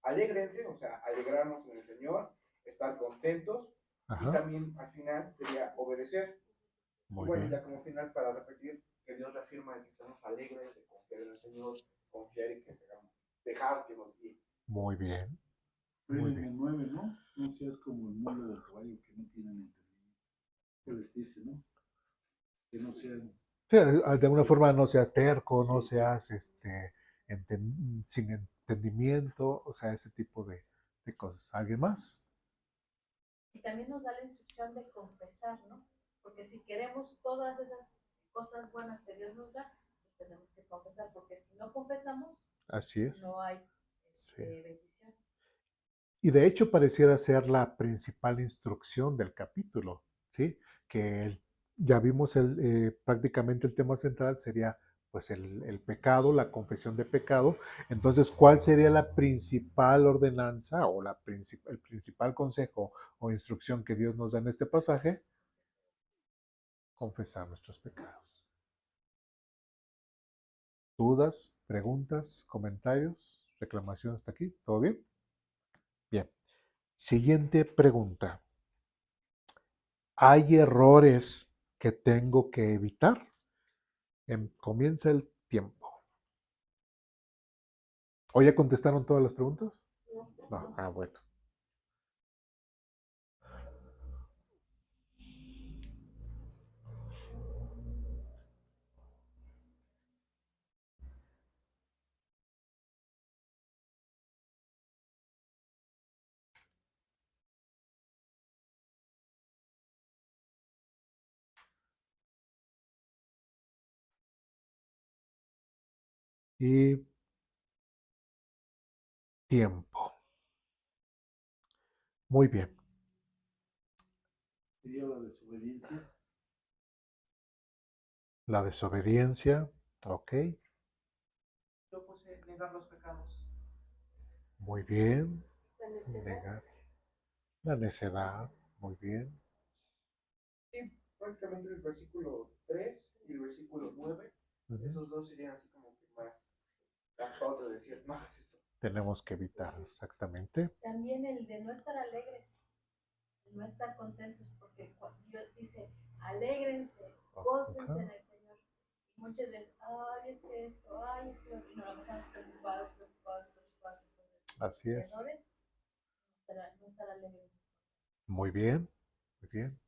alégrense, o sea, alegrarnos en el Señor, estar contentos, y Ajá, también al final sería obedecer. Y muy bueno, ya bien, como final para repetir, que Dios reafirma que estamos alegres de confiar en el Señor, confiar y que dejar que nos guíe. muy bien, Pero muy en bien. el 9, ¿no? No seas como el mundo del caballo que no tienen entendimiento. ¿Qué les dice, no? Que no sean. Sí, de alguna forma no seas terco, no Sí. seas sin entendimiento, o sea, ese tipo de cosas. ¿Alguien más? Y también nos da la instrucción de confesar, ¿no? Porque si queremos todas esas cosas buenas que Dios nos da, pues tenemos que confesar, porque si no confesamos, Así es. no hay Sí. bendición. Y de hecho pareciera ser la principal instrucción del capítulo, ¿sí? Ya vimos prácticamente el tema central sería pues el pecado, la confesión de pecado. Entonces, ¿cuál sería la principal ordenanza o el principal consejo o instrucción que Dios nos da en este pasaje? Confesar nuestros pecados. ¿Dudas, preguntas, comentarios, reclamaciones hasta aquí? ¿Todo bien? Bien. Siguiente pregunta. ¿Hay errores que tengo que evitar? Comienza el tiempo. ¿O ya contestaron todas las preguntas? No. Ah, bueno. Y tiempo. Muy bien. Sería la desobediencia. La desobediencia. Ok. Yo puse negar los pecados. Muy bien. La necedad. Negar. La necedad. Muy bien. Sí, prácticamente el versículo 3 y el versículo 9, esos dos serían así como que más las pautas de decir, no hagas eso. Tenemos que evitar, exactamente. También el de no estar alegres, el no estar contentos, porque Dios dice, alégrense, gócense en el Señor. Y muchas veces, ay, es que esto, ay, es que no, la pasamos preocupados. Entonces, Así es. errores, no estar alegres. Muy bien. Muy bien.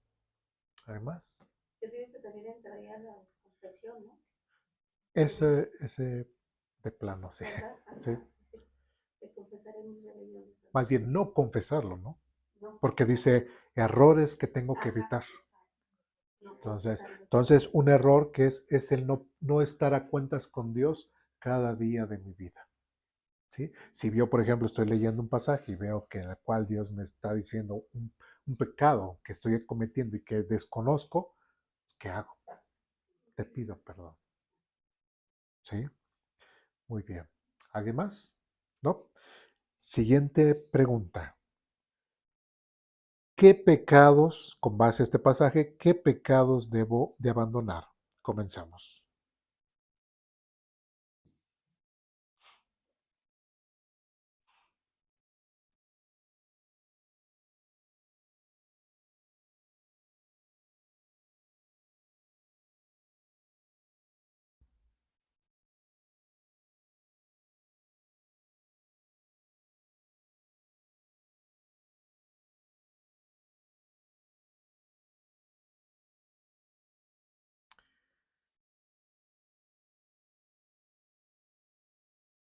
¿Además? Yo digo que también entraría la confesión, ¿no? Ese de plano, sí. ¿Verdad? Ajá, Sí. sí. Que confesaremos rebeliones. Más bien, no confesarlo, ¿no? No, Porque dice errores que tengo que ajá, evitar. exacto. No Entonces, confesarlo. entonces un error que es el no estar a cuentas con Dios cada día de mi vida. ¿Sí? Si yo, por ejemplo, estoy leyendo un pasaje y veo que en el cual Dios me está diciendo un pecado que estoy cometiendo y que desconozco, ¿qué hago? Te pido perdón. ¿Sí? Muy bien. ¿Alguien más? ¿No? Siguiente pregunta. ¿Qué pecados, con base a este pasaje, qué pecados debo de abandonar? Comenzamos.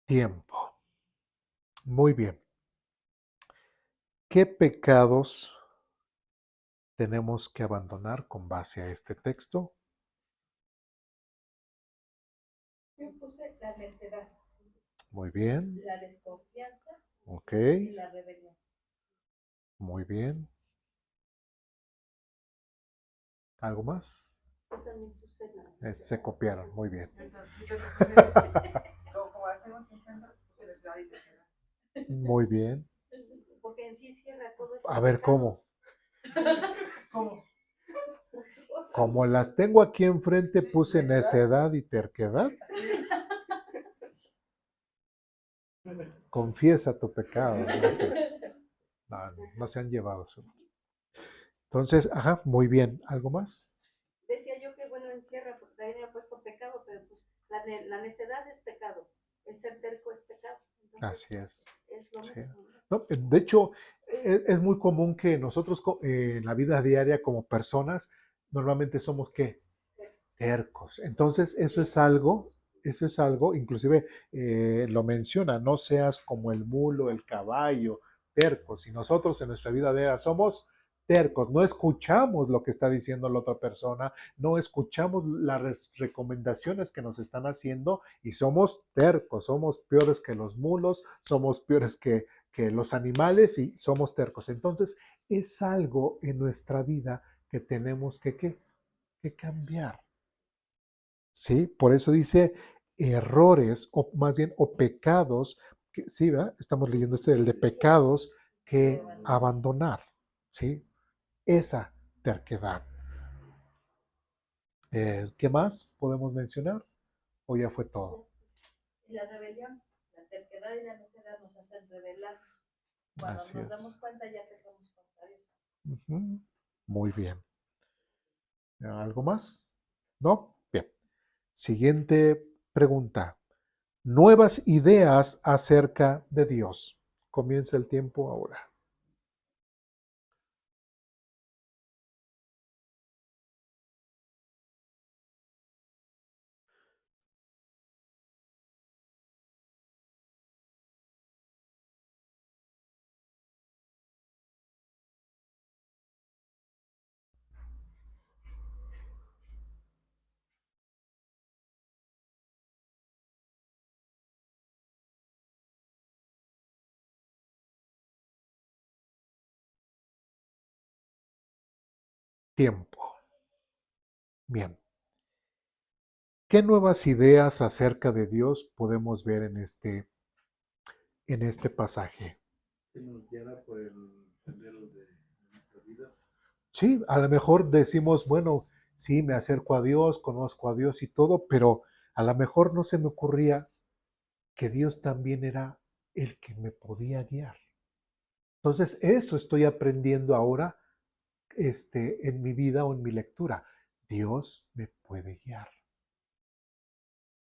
Tiempo. Muy bien. ¿Qué pecados tenemos que abandonar con base a este texto? Yo puse la necedad, Muy bien. la desconfianza Ok. y la rebelión. Muy bien. ¿Algo más? Yo también puse la Se copiaron. Muy bien. Yo también puse, como las tengo aquí enfrente, puse necesidad y terquedad. Muy bien. Porque en sí cierra todo eso. A ver, ¿cómo? ¿Cómo? Como las tengo aquí enfrente, puse necedad y terquedad. Confiesa tu pecado. No se han llevado su. Entonces, ajá, muy bien. ¿Algo más? Decía yo que bueno encierra, porque también me ha puesto pecado, pero pues la necedad es pecado, el ser terco es pecado. Entonces, Así es. es lo Sí. mismo. No, de hecho, es muy común que nosotros en la vida diaria como personas normalmente somos ¿qué? Tercos. Entonces, eso es algo, inclusive lo menciona, no seas como el mulo, el caballo, tercos. Y nosotros en nuestra vida diaria somos tercos, no escuchamos lo que está diciendo la otra persona, no escuchamos las recomendaciones que nos están haciendo y somos tercos, somos peores que los mulos, somos peores que los animales y somos tercos. Entonces, es algo en nuestra vida que tenemos que cambiar. ¿sí? Por eso dice errores, o más bien, o pecados, que, sí, ¿verdad? Estamos leyendo el de pecados que abandonar, ¿sí? Esa terquedad. ¿Qué más podemos mencionar? ¿O ya fue todo? La rebelión, la terquedad y la necedad nos hacen rebelarnos. Cuando Así nos es. damos cuenta ya pecamos contra Dios. Ujú. Muy bien. ¿Algo más? ¿No? Bien. Siguiente pregunta. Nuevas ideas acerca de Dios. Comienza el tiempo ahora. Tiempo. Bien. ¿Qué nuevas ideas acerca de Dios podemos ver en este pasaje? Que nos guiara por el sendero de nuestra vida. Sí, a lo mejor decimos, bueno, sí, me acerco a Dios, conozco a Dios y todo, pero a lo mejor no se me ocurría que Dios también era el que me podía guiar. Entonces, eso estoy aprendiendo ahora, en mi vida o en mi lectura. Dios me puede guiar,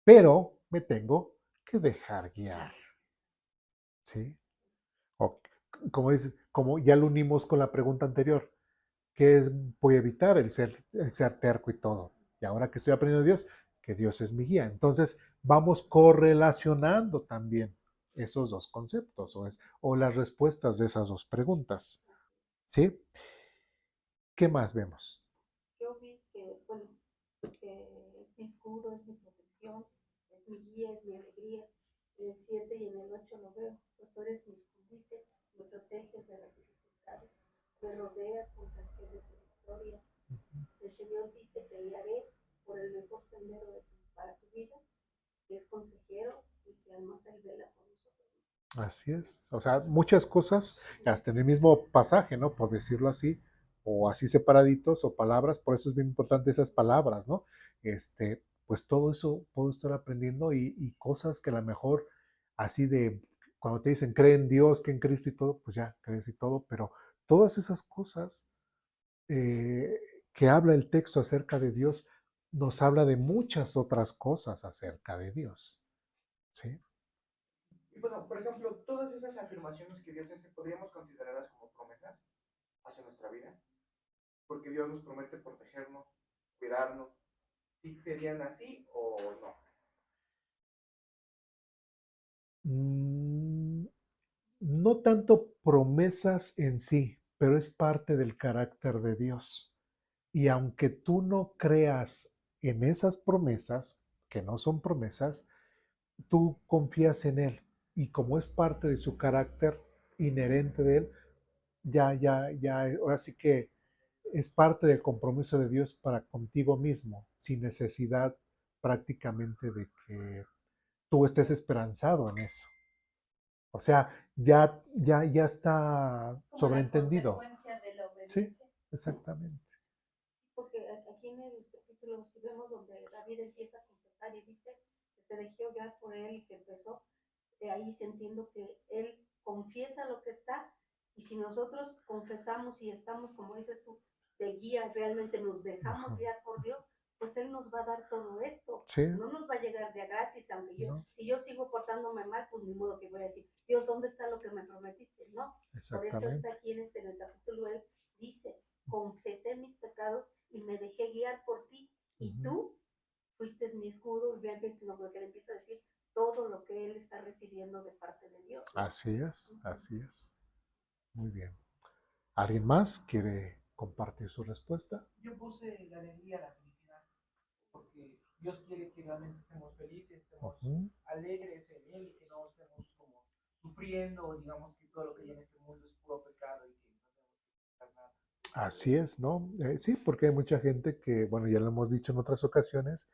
pero me tengo que dejar guiar, ¿sí? O, como ya lo unimos con la pregunta anterior, ¿qué es, voy a evitar el ser terco y todo? Y ahora que estoy aprendiendo de Dios, que Dios es mi guía. Entonces, vamos correlacionando también esos dos conceptos o las respuestas de esas dos preguntas, ¿sí? ¿Qué más vemos? Yo vi que, bueno, que es mi escudo, es mi protección, es mi guía, es mi alegría. En el 7 y en el 8 lo veo, pues tú eres mi escondite, me proteges de las dificultades, me rodeas con canciones de victoria. El Señor dice que guiaré por el mejor sendero para tu vida, que es consejero y que además Él vela por nosotros. Así es. O sea, muchas cosas, hasta en el mismo pasaje, ¿no? Por decirlo así, o así separaditos, o palabras, por eso es bien importante esas palabras, ¿no? Pues todo eso puedo estar aprendiendo y cosas que a lo mejor así de, cuando te dicen, cree en Dios, que en Cristo y todo, pues ya, crees y todo, pero todas esas cosas eh, que habla el texto acerca de Dios, nos habla de muchas otras cosas acerca de Dios, ¿sí? Y bueno, por ejemplo, todas esas afirmaciones que Dios hace, podríamos considerarlas como promesas hacia nuestra vida, porque Dios nos promete protegernos, cuidarnos. ¿Sí serían así o no? Mm, no tanto promesas en sí, pero es parte del carácter de Dios. Y aunque tú no creas en esas promesas, que no son promesas, tú confías en Él. Y como es parte de su carácter inherente de Él, ahora sí que es parte del compromiso de Dios para contigo mismo, sin necesidad prácticamente de que tú estés esperanzado en eso. O sea, ya está Como sobreentendido. la consecuencia de la Sí, obediencia. exactamente. Porque aquí en el capítulo, si vemos donde David empieza a confesar y dice que se dejó guiar por él y que empezó, ahí sintiendo que él confiesa lo que está, y si nosotros confesamos y estamos, como dices tú, de guía, realmente nos dejamos Ajá. guiar por Dios, pues Él nos va a dar todo esto. Sí, No nos va a llegar de a gratis, aunque ¿no? si yo sigo portándome mal, pues ni modo que voy a decir, Dios, ¿dónde está lo que me prometiste? No, por eso está Exactamente. aquí en el capítulo, Él dice, confesé mis pecados y me dejé guiar por ti, y Ujú. tú fuiste mi escudo, y vean que lo que le empieza a decir, todo lo que él está recibiendo de parte de Dios, ¿no? Así es, así es. Muy bien. ¿Alguien más quiere compartir su respuesta? Yo puse la alegría, la felicidad, porque Dios quiere que realmente estemos felices, estemos Ujú. alegres en Él y que no estemos como sufriendo, o digamos que todo lo que hay en este mundo es puro pecado y que no tenemos que hacer nada. Así es, ¿no? Sí, porque hay mucha gente que, bueno, ya lo hemos dicho en otras ocasiones,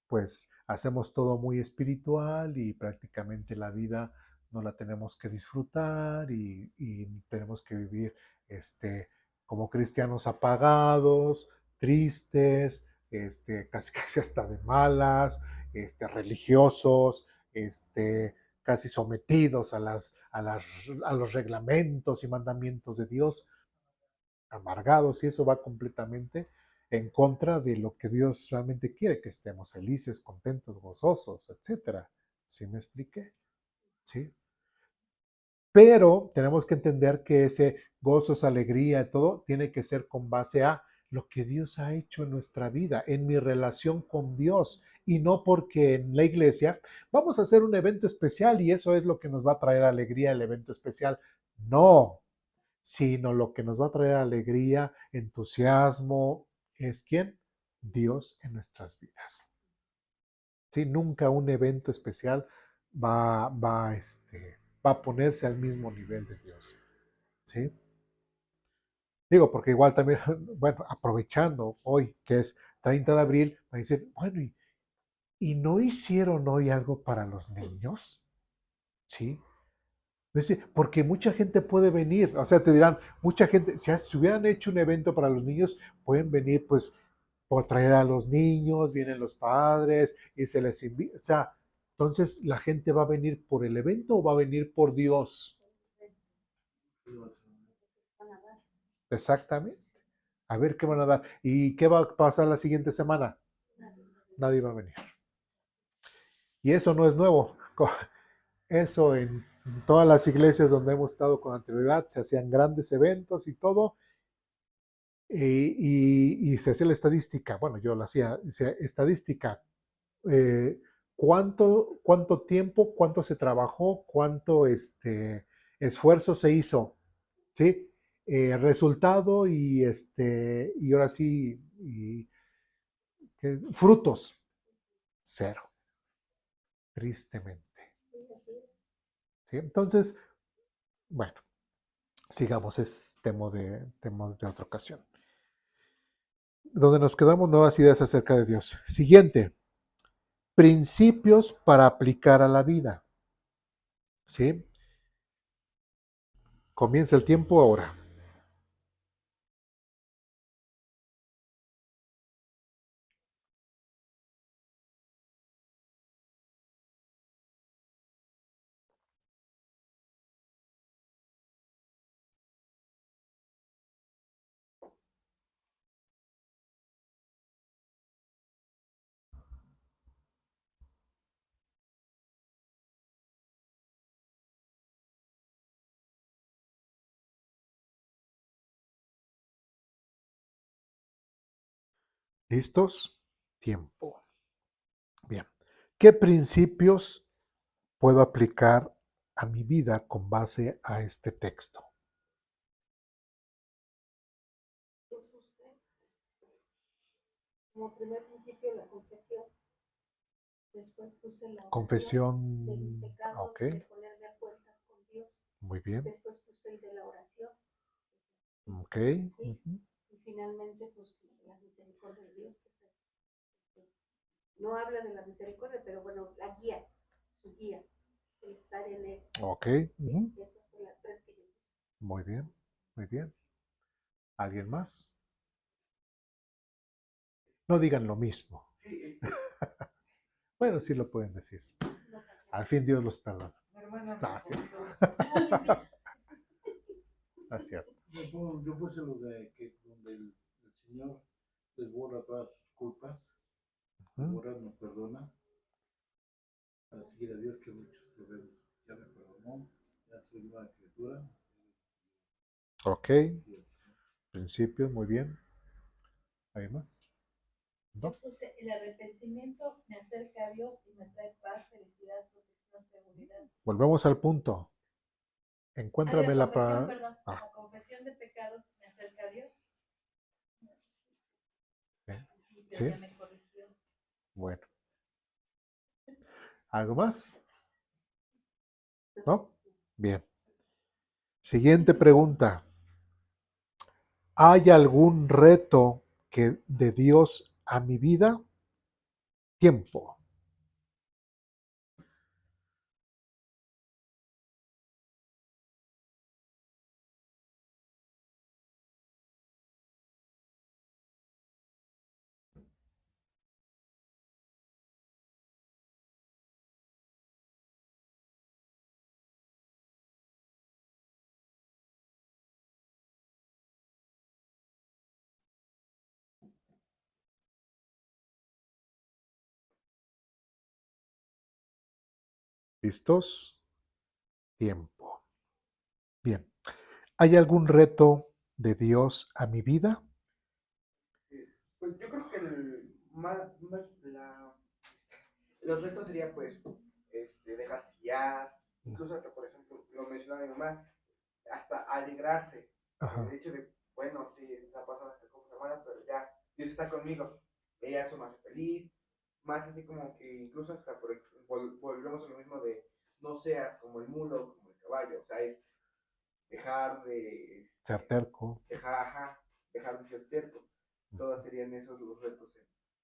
pues hacemos todo muy espiritual y prácticamente la vida no la tenemos que disfrutar y tenemos que vivir como cristianos apagados, tristes, casi casi hasta de malas, religiosos, casi sometidos a los reglamentos y mandamientos de Dios, amargados, y eso va completamente en contra de lo que Dios realmente quiere, que estemos felices, contentos, gozosos, etcétera. ¿Sí me expliqué? Sí. Pero tenemos que entender que ese gozo, esa alegría, todo tiene que ser con base a lo que Dios ha hecho en nuestra vida, en mi relación con Dios, y no porque en la iglesia vamos a hacer un evento especial y eso es lo que nos va a traer alegría, el evento especial. No, sino lo que nos va a traer alegría, entusiasmo, es ¿quién? Dios en nuestras vidas. ¿Sí? Nunca un evento especial va a ponerse al mismo nivel de Dios. ¿Sí? Digo, porque igual también, bueno, aprovechando hoy, que es 30 de abril, me dicen, bueno, ¿y no hicieron hoy algo para los niños? ¿Sí? Es decir, porque mucha gente puede venir, o sea, te dirán, mucha gente, si hubieran hecho un evento para los niños, pueden venir pues por traer a los niños, vienen los padres y se les invita, o sea, entonces la gente va a venir por el evento o va a venir por Dios. Exactamente. A ver qué van a dar. ¿Y qué va a pasar la siguiente semana? Nadie va a venir. Y eso no es nuevo. Eso en todas las iglesias donde hemos estado con anterioridad se hacían grandes eventos y todo. Y se hace la estadística. Bueno, yo la hacía. Estadística. ¿Cuánto tiempo, cuánto se trabajó, cuánto esfuerzo se hizo? ¿Sí? Resultado y ahora sí, frutos, cero, tristemente. ¿Sí? Entonces, bueno, sigamos, es tema de otra ocasión. Donde nos quedamos, nuevas ideas acerca de Dios. Siguiente, principios para aplicar a la vida. ¿Sí? Comienza el tiempo ahora. ¿Listos? Tiempo. Bien. ¿Qué principios puedo aplicar a mi vida con base a este texto? Como primer principio, la confesión. Después puse la Confesión. de mis pecados, Ok, de ponerme a cuentas con Dios. muy bien. Después puse el de la oración. Ok. ¿Sí? Uh-huh. Y finalmente, pues la misericordia de Dios, que no habla de la misericordia, pero bueno, la guía, su guía, el estar en él. Ok. ¿Sí? Uh-huh. Esas son las tres que yo puse. Muy bien, muy bien. ¿Alguien más? No digan lo mismo. Sí, Bueno, sí lo pueden decir. Al fin Dios los perdona. hermana, No, es cierto. No es cierto. Yo puse lo de que donde el Señor les borra todas sus culpas, nos borra, nos perdona, para seguir a Dios, que muchos lo vemos. Ya me perdonó, ya soy nueva criatura. Ok. Principios, muy bien. ¿Alguien más? Yo ¿No? puse el arrepentimiento me acerca a Dios y me trae paz, felicidad, protección, seguridad. Volvemos al punto. Encuéntrame la la confesión, perdón, Ah, la confesión de pecados me acerca a Dios. ¿sí? Ya me corrigió. Bueno. ¿Algo más? ¿No? Bien. Siguiente pregunta. ¿Hay algún reto de Dios a mi vida? tiempo. ¿Listos? Tiempo. Bien. ¿Hay algún reto de Dios a mi vida? Pues yo creo que los retos sería pues dejarse guiar, incluso hasta por ejemplo, lo mencionaba mi mamá, hasta alegrarse. El Ajá. hecho de, bueno, sí, está pasando esta cosa mala, pero ya, Dios está conmigo. Ella eso me hace feliz, más así como que incluso hasta volvemos a lo mismo de no seas como el mulo, como el caballo, o sea, es dejar de, Ser terco. dejar de ser terco. Todas serían esos los retos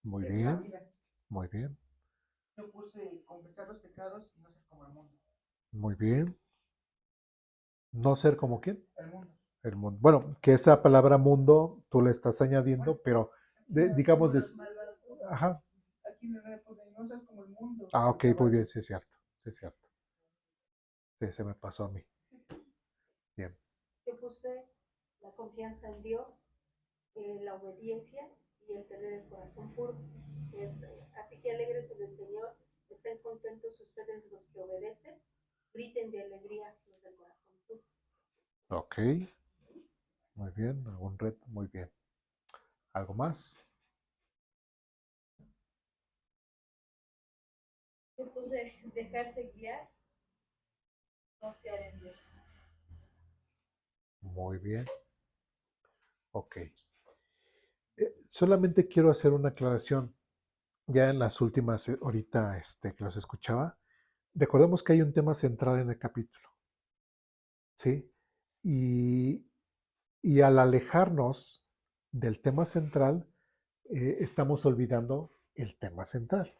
Muy en la bien, vida. muy bien, Yo puse confesar los pecados y no ser como el mundo. muy bien. ¿No ser como quién? El mundo. El mundo. Bueno, que esa palabra mundo tú le estás añadiendo, pero digamos, ajá. Aquí me pone, no seas como el mundo. Ah, ok, muy bien, sí es cierto, sí es cierto. Sí, se me pasó a mí. Bien, Yo puse la confianza en Dios, la obediencia y el tener el corazón puro. Así que alegres en el Señor, estén contentos ustedes los que obedecen, griten de alegría los del corazón puro. ok, muy bien, algún reto, muy bien. ¿Algo más? Yo puse dejarse guiar, confiar en Dios. Muy bien, ok. Solamente quiero hacer una aclaración. Ya en las últimas, ahorita que los escuchaba, recordemos que hay un tema central en el capítulo, ¿sí? Y, y al alejarnos del tema central, estamos olvidando el tema central,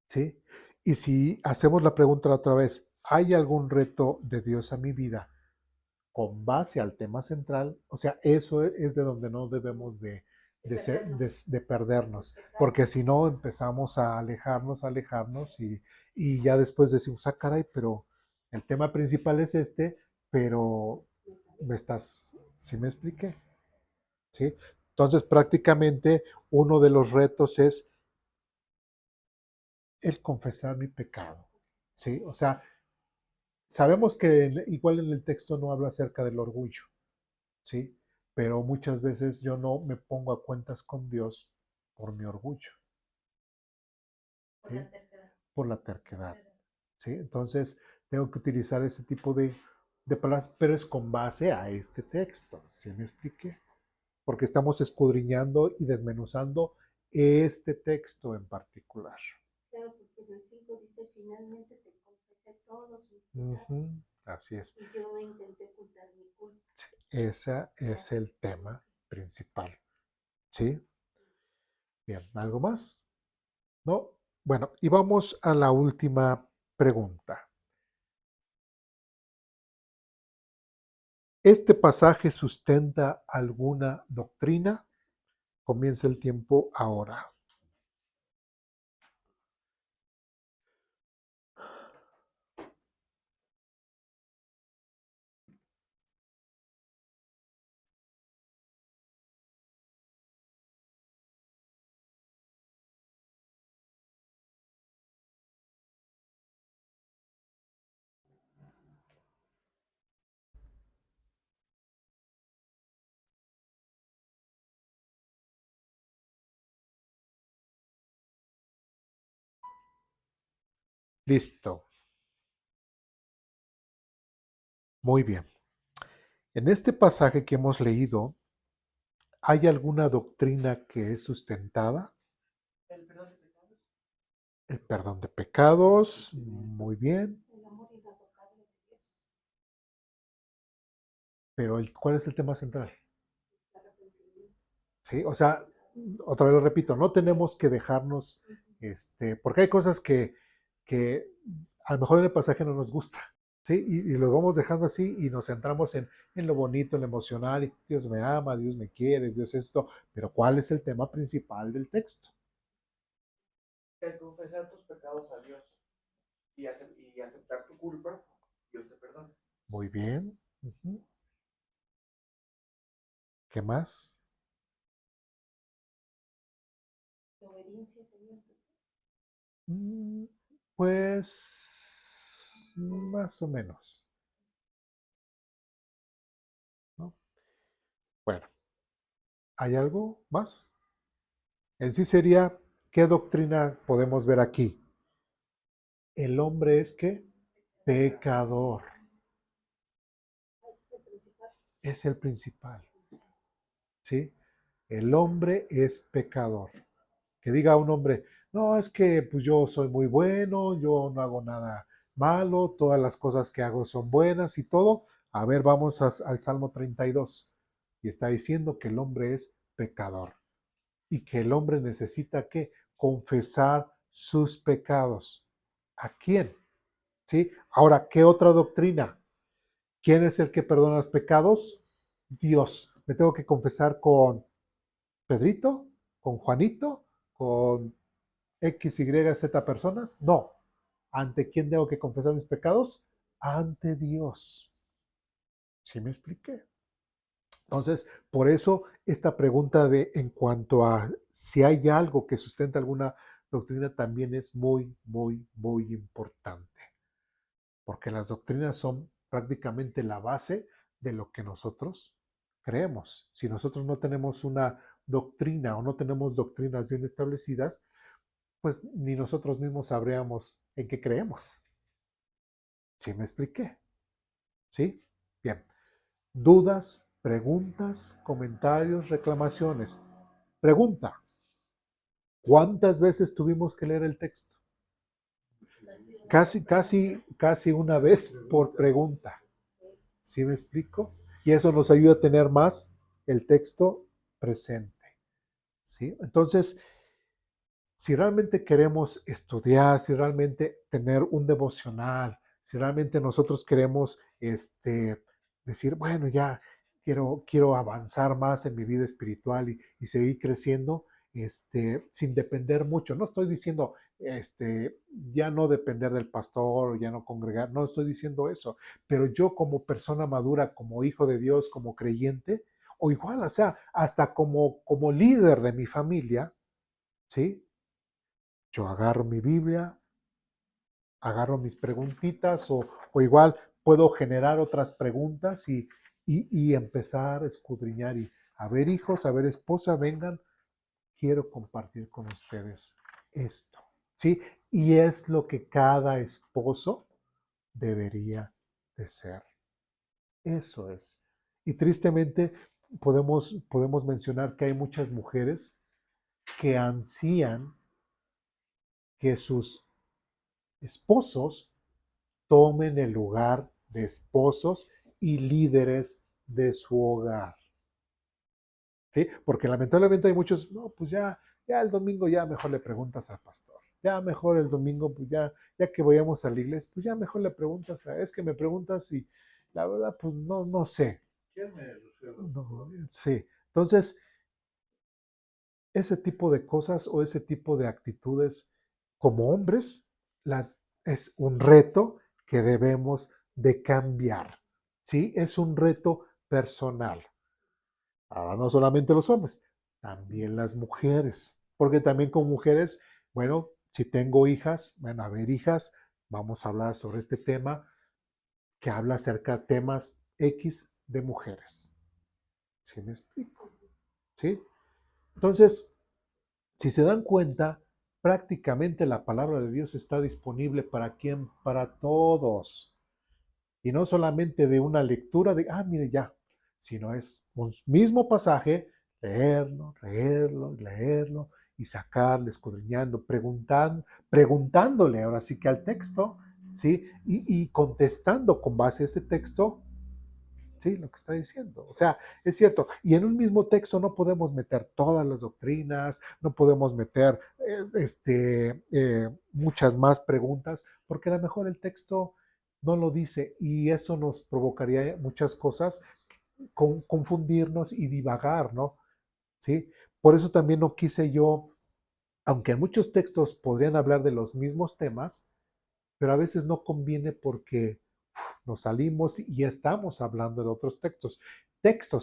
¿sí? Y si hacemos la pregunta otra vez, ¿hay algún reto de Dios a mi vida con base al tema central? O sea, eso es de donde no debemos de perdernos, porque si no empezamos a alejarnos y ya después decimos, ah, caray, pero el tema principal es pero ¿sí me expliqué? ¿Sí? Entonces, prácticamente uno de los retos es el confesar mi pecado, ¿sí? O sea, sabemos que igual en el texto no habla acerca del orgullo, ¿sí? Pero muchas veces yo no me pongo a cuentas con Dios por mi orgullo, ¿sí? Por la terquedad, ¿sí? Entonces, tengo que utilizar ese tipo de palabras, pero es con base a este texto, ¿sí me expliqué? Porque estamos escudriñando y desmenuzando este texto en particular. Claro, porque en el 5 dice, finalmente te confesé todos mis pecados. Así es. Y yo intenté ocultar mi culpa. Ese es el tema principal. ¿Sí? Bien, ¿algo más? ¿No? Bueno, y vamos a la última pregunta. ¿Este pasaje sustenta alguna doctrina? Comienza el tiempo ahora. Listo. Muy bien. En este pasaje que hemos leído, ¿hay alguna doctrina que es sustentada? El perdón de pecados. El perdón de pecados, muy bien. El amor inagotable de Dios. Pero ¿cuál es el tema central? El arrepentimiento. ¿Sí? O sea, otra vez lo repito, no tenemos que dejarnos Porque hay cosas que a lo mejor en el pasaje no nos gusta, ¿sí? Y lo vamos dejando así y nos centramos en lo bonito, en lo emocional, y Dios me ama, Dios me quiere, Dios esto, pero ¿cuál es el tema principal del texto? El confesar tus pecados a Dios y aceptar tu culpa, Dios te perdona. Muy bien. Uh-huh. ¿Qué más? La obediencia sería. Pues más o menos, ¿no? Bueno, ¿hay algo más? En sí sería, ¿qué doctrina podemos ver aquí? El hombre es que pecador. Es el principal. Es el principal, ¿sí? El hombre es pecador. Que diga un hombre, no, es que pues yo soy muy bueno, yo no hago nada malo, todas las cosas que hago son buenas y todo. A ver, vamos al Salmo 32. Y está diciendo que el hombre es pecador y que el hombre necesita que confesar sus pecados. ¿A quién? ¿Sí? Ahora, ¿qué otra doctrina? ¿Quién es el que perdona los pecados? Dios. ¿Me tengo que confesar con Pedrito? ¿Con Juanito? ¿Con X, Y, Z personas? No. ¿Ante quién tengo que confesar mis pecados? Ante Dios. ¿Sí me expliqué? Entonces, por eso esta pregunta de en cuanto a si hay algo que sustenta alguna doctrina también es muy, muy, muy importante. Porque las doctrinas son prácticamente la base de lo que nosotros creemos. Si nosotros no tenemos una doctrina o no tenemos doctrinas bien establecidas, pues ni nosotros mismos sabríamos en qué creemos. ¿Sí me expliqué? ¿Sí? Bien. Dudas, preguntas, comentarios, reclamaciones. Pregunta. ¿Cuántas veces tuvimos que leer el texto? Casi una vez por pregunta. ¿Sí me explico? Y eso nos ayuda a tener más el texto presente. ¿Sí? Entonces, si realmente queremos estudiar, si realmente tener un devocional, si realmente nosotros queremos decir, bueno, ya quiero avanzar más en mi vida espiritual y seguir creciendo, sin depender mucho. No estoy diciendo ya no depender del pastor o ya no congregar, no estoy diciendo eso, pero yo como persona madura, como hijo de Dios, como creyente, o igual, o sea, hasta como líder de mi familia, ¿sí? Yo agarro mi Biblia, agarro mis preguntitas o igual puedo generar otras preguntas y empezar a escudriñar y a ver hijos, a ver esposa, vengan, quiero compartir con ustedes esto, ¿sí? Y es lo que cada esposo debería de ser. Eso es. Y tristemente podemos mencionar que hay muchas mujeres que ansían que sus esposos tomen el lugar de esposos y líderes de su hogar. ¿Sí? Porque lamentablemente hay muchos, no, pues ya el domingo ya mejor le preguntas al pastor. Ya mejor el domingo, pues ya que vayamos a la iglesia, pues ya mejor le preguntas es que me preguntas y la verdad, pues no sé. ¿Quién me resuelve? No, sí. Entonces, ese tipo de cosas o ese tipo de actitudes como hombres es un reto que debemos de cambiar. ¿Sí? Es un reto personal. Ahora no solamente los hombres, también las mujeres. Porque también con mujeres, bueno, si tengo hijas, bueno, a ver hijas, vamos a hablar sobre este tema que habla acerca de temas X de mujeres. ¿Sí me explico? ¿Sí? Entonces, si se dan cuenta, prácticamente la palabra de Dios está disponible para quién, para todos. Y no solamente de una lectura de, mire ya, sino es un mismo pasaje, leerlo y sacarle, escudriñando, preguntándole ahora sí que al texto, ¿sí? Y contestando con base a ese texto Sí, lo que está diciendo. O sea, es cierto. Y en un mismo texto no podemos meter todas las doctrinas, no podemos meter muchas más preguntas, porque a lo mejor el texto no lo dice y eso nos provocaría muchas cosas, confundirnos y divagar, ¿no? ¿Sí? Por eso también no quise yo, aunque en muchos textos podrían hablar de los mismos temas, pero a veces no conviene porque nos salimos y ya estamos hablando de otros textos.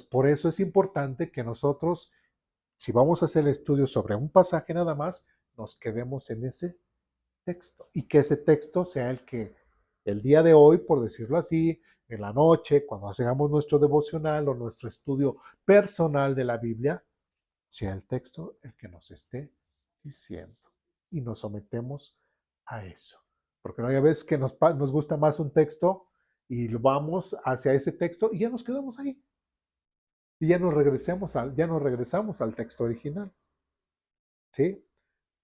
Por eso es importante que nosotros, si vamos a hacer el estudio sobre un pasaje nada más, nos quedemos en ese texto y que ese texto sea el que el día de hoy, por decirlo así, en la noche, cuando hagamos nuestro devocional o nuestro estudio personal de la Biblia, sea el texto el que nos esté diciendo y nos sometemos a eso. Porque no hay veces que nos gusta más un texto y vamos hacia ese texto y ya nos quedamos ahí. Y ya nos regresamos al texto original. ¿Sí?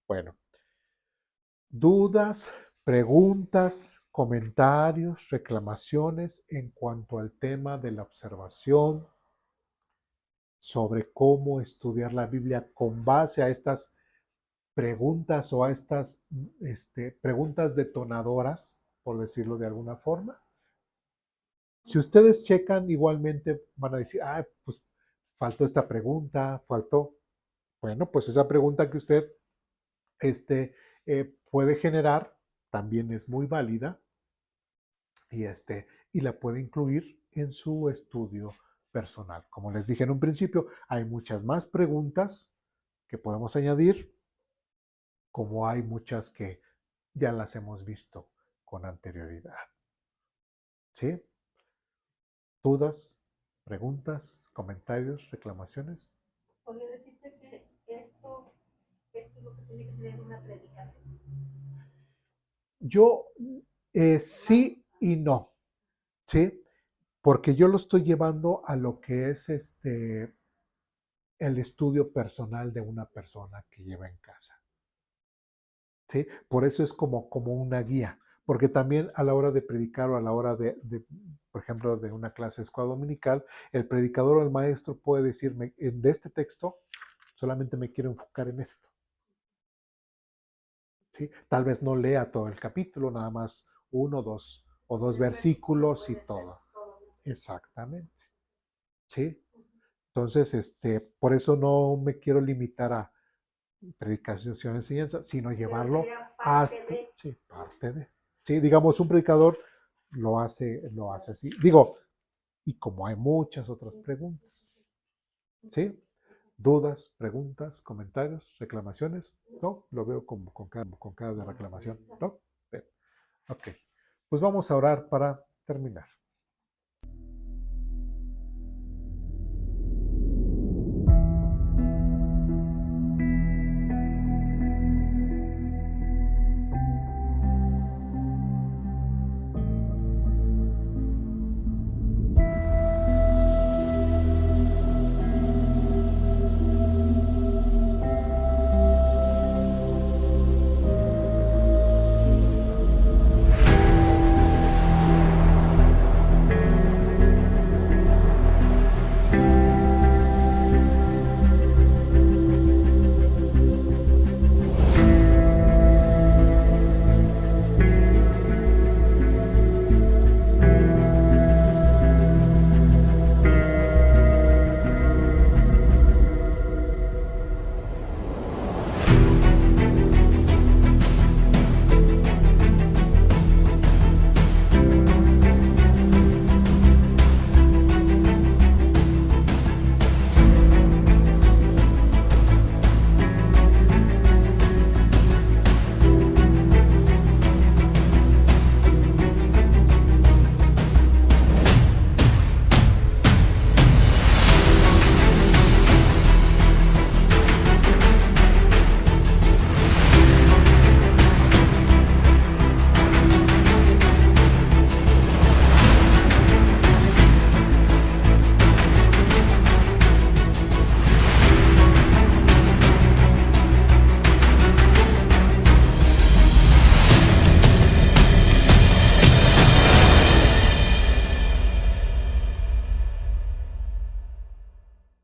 Bueno, dudas, preguntas, comentarios, reclamaciones en cuanto al tema de la observación, sobre cómo estudiar la Biblia con base a estas preguntas o a estas preguntas detonadoras, por decirlo de alguna forma. Si ustedes checan, igualmente van a decir, pues faltó esta pregunta, faltó. Bueno, pues esa pregunta que usted puede generar también es muy válida y, y la puede incluir en su estudio personal. Como les dije en un principio, hay muchas más preguntas que podemos añadir, como hay muchas que ya las hemos visto con anterioridad. ¿Sí? ¿Dudas, preguntas, comentarios, reclamaciones? Podría decirse que esto es lo que tiene que tener una predicación. Yo sí y no, ¿sí? Porque yo lo estoy llevando a lo que es el estudio personal de una persona que lleva en casa. ¿Sí? Por eso es como una guía, porque también a la hora de predicar o a la hora por ejemplo, de una clase de escuela dominical, el predicador o el maestro puede decirme, de este texto solamente me quiero enfocar en esto. ¿Sí? Tal vez no lea todo el capítulo, nada más uno, dos o dos versículos y todo. Exactamente. ¿Sí? Entonces, por eso no me quiero limitar a predicación y enseñanza, sino llevarlo hasta, sí, parte de. Sí, digamos, un predicador lo hace así. Digo, y como hay muchas otras preguntas, ¿sí? Dudas, preguntas, comentarios, reclamaciones, ¿no? Lo veo como con cada reclamación, ¿no? Bien. Ok, pues vamos a orar para terminar.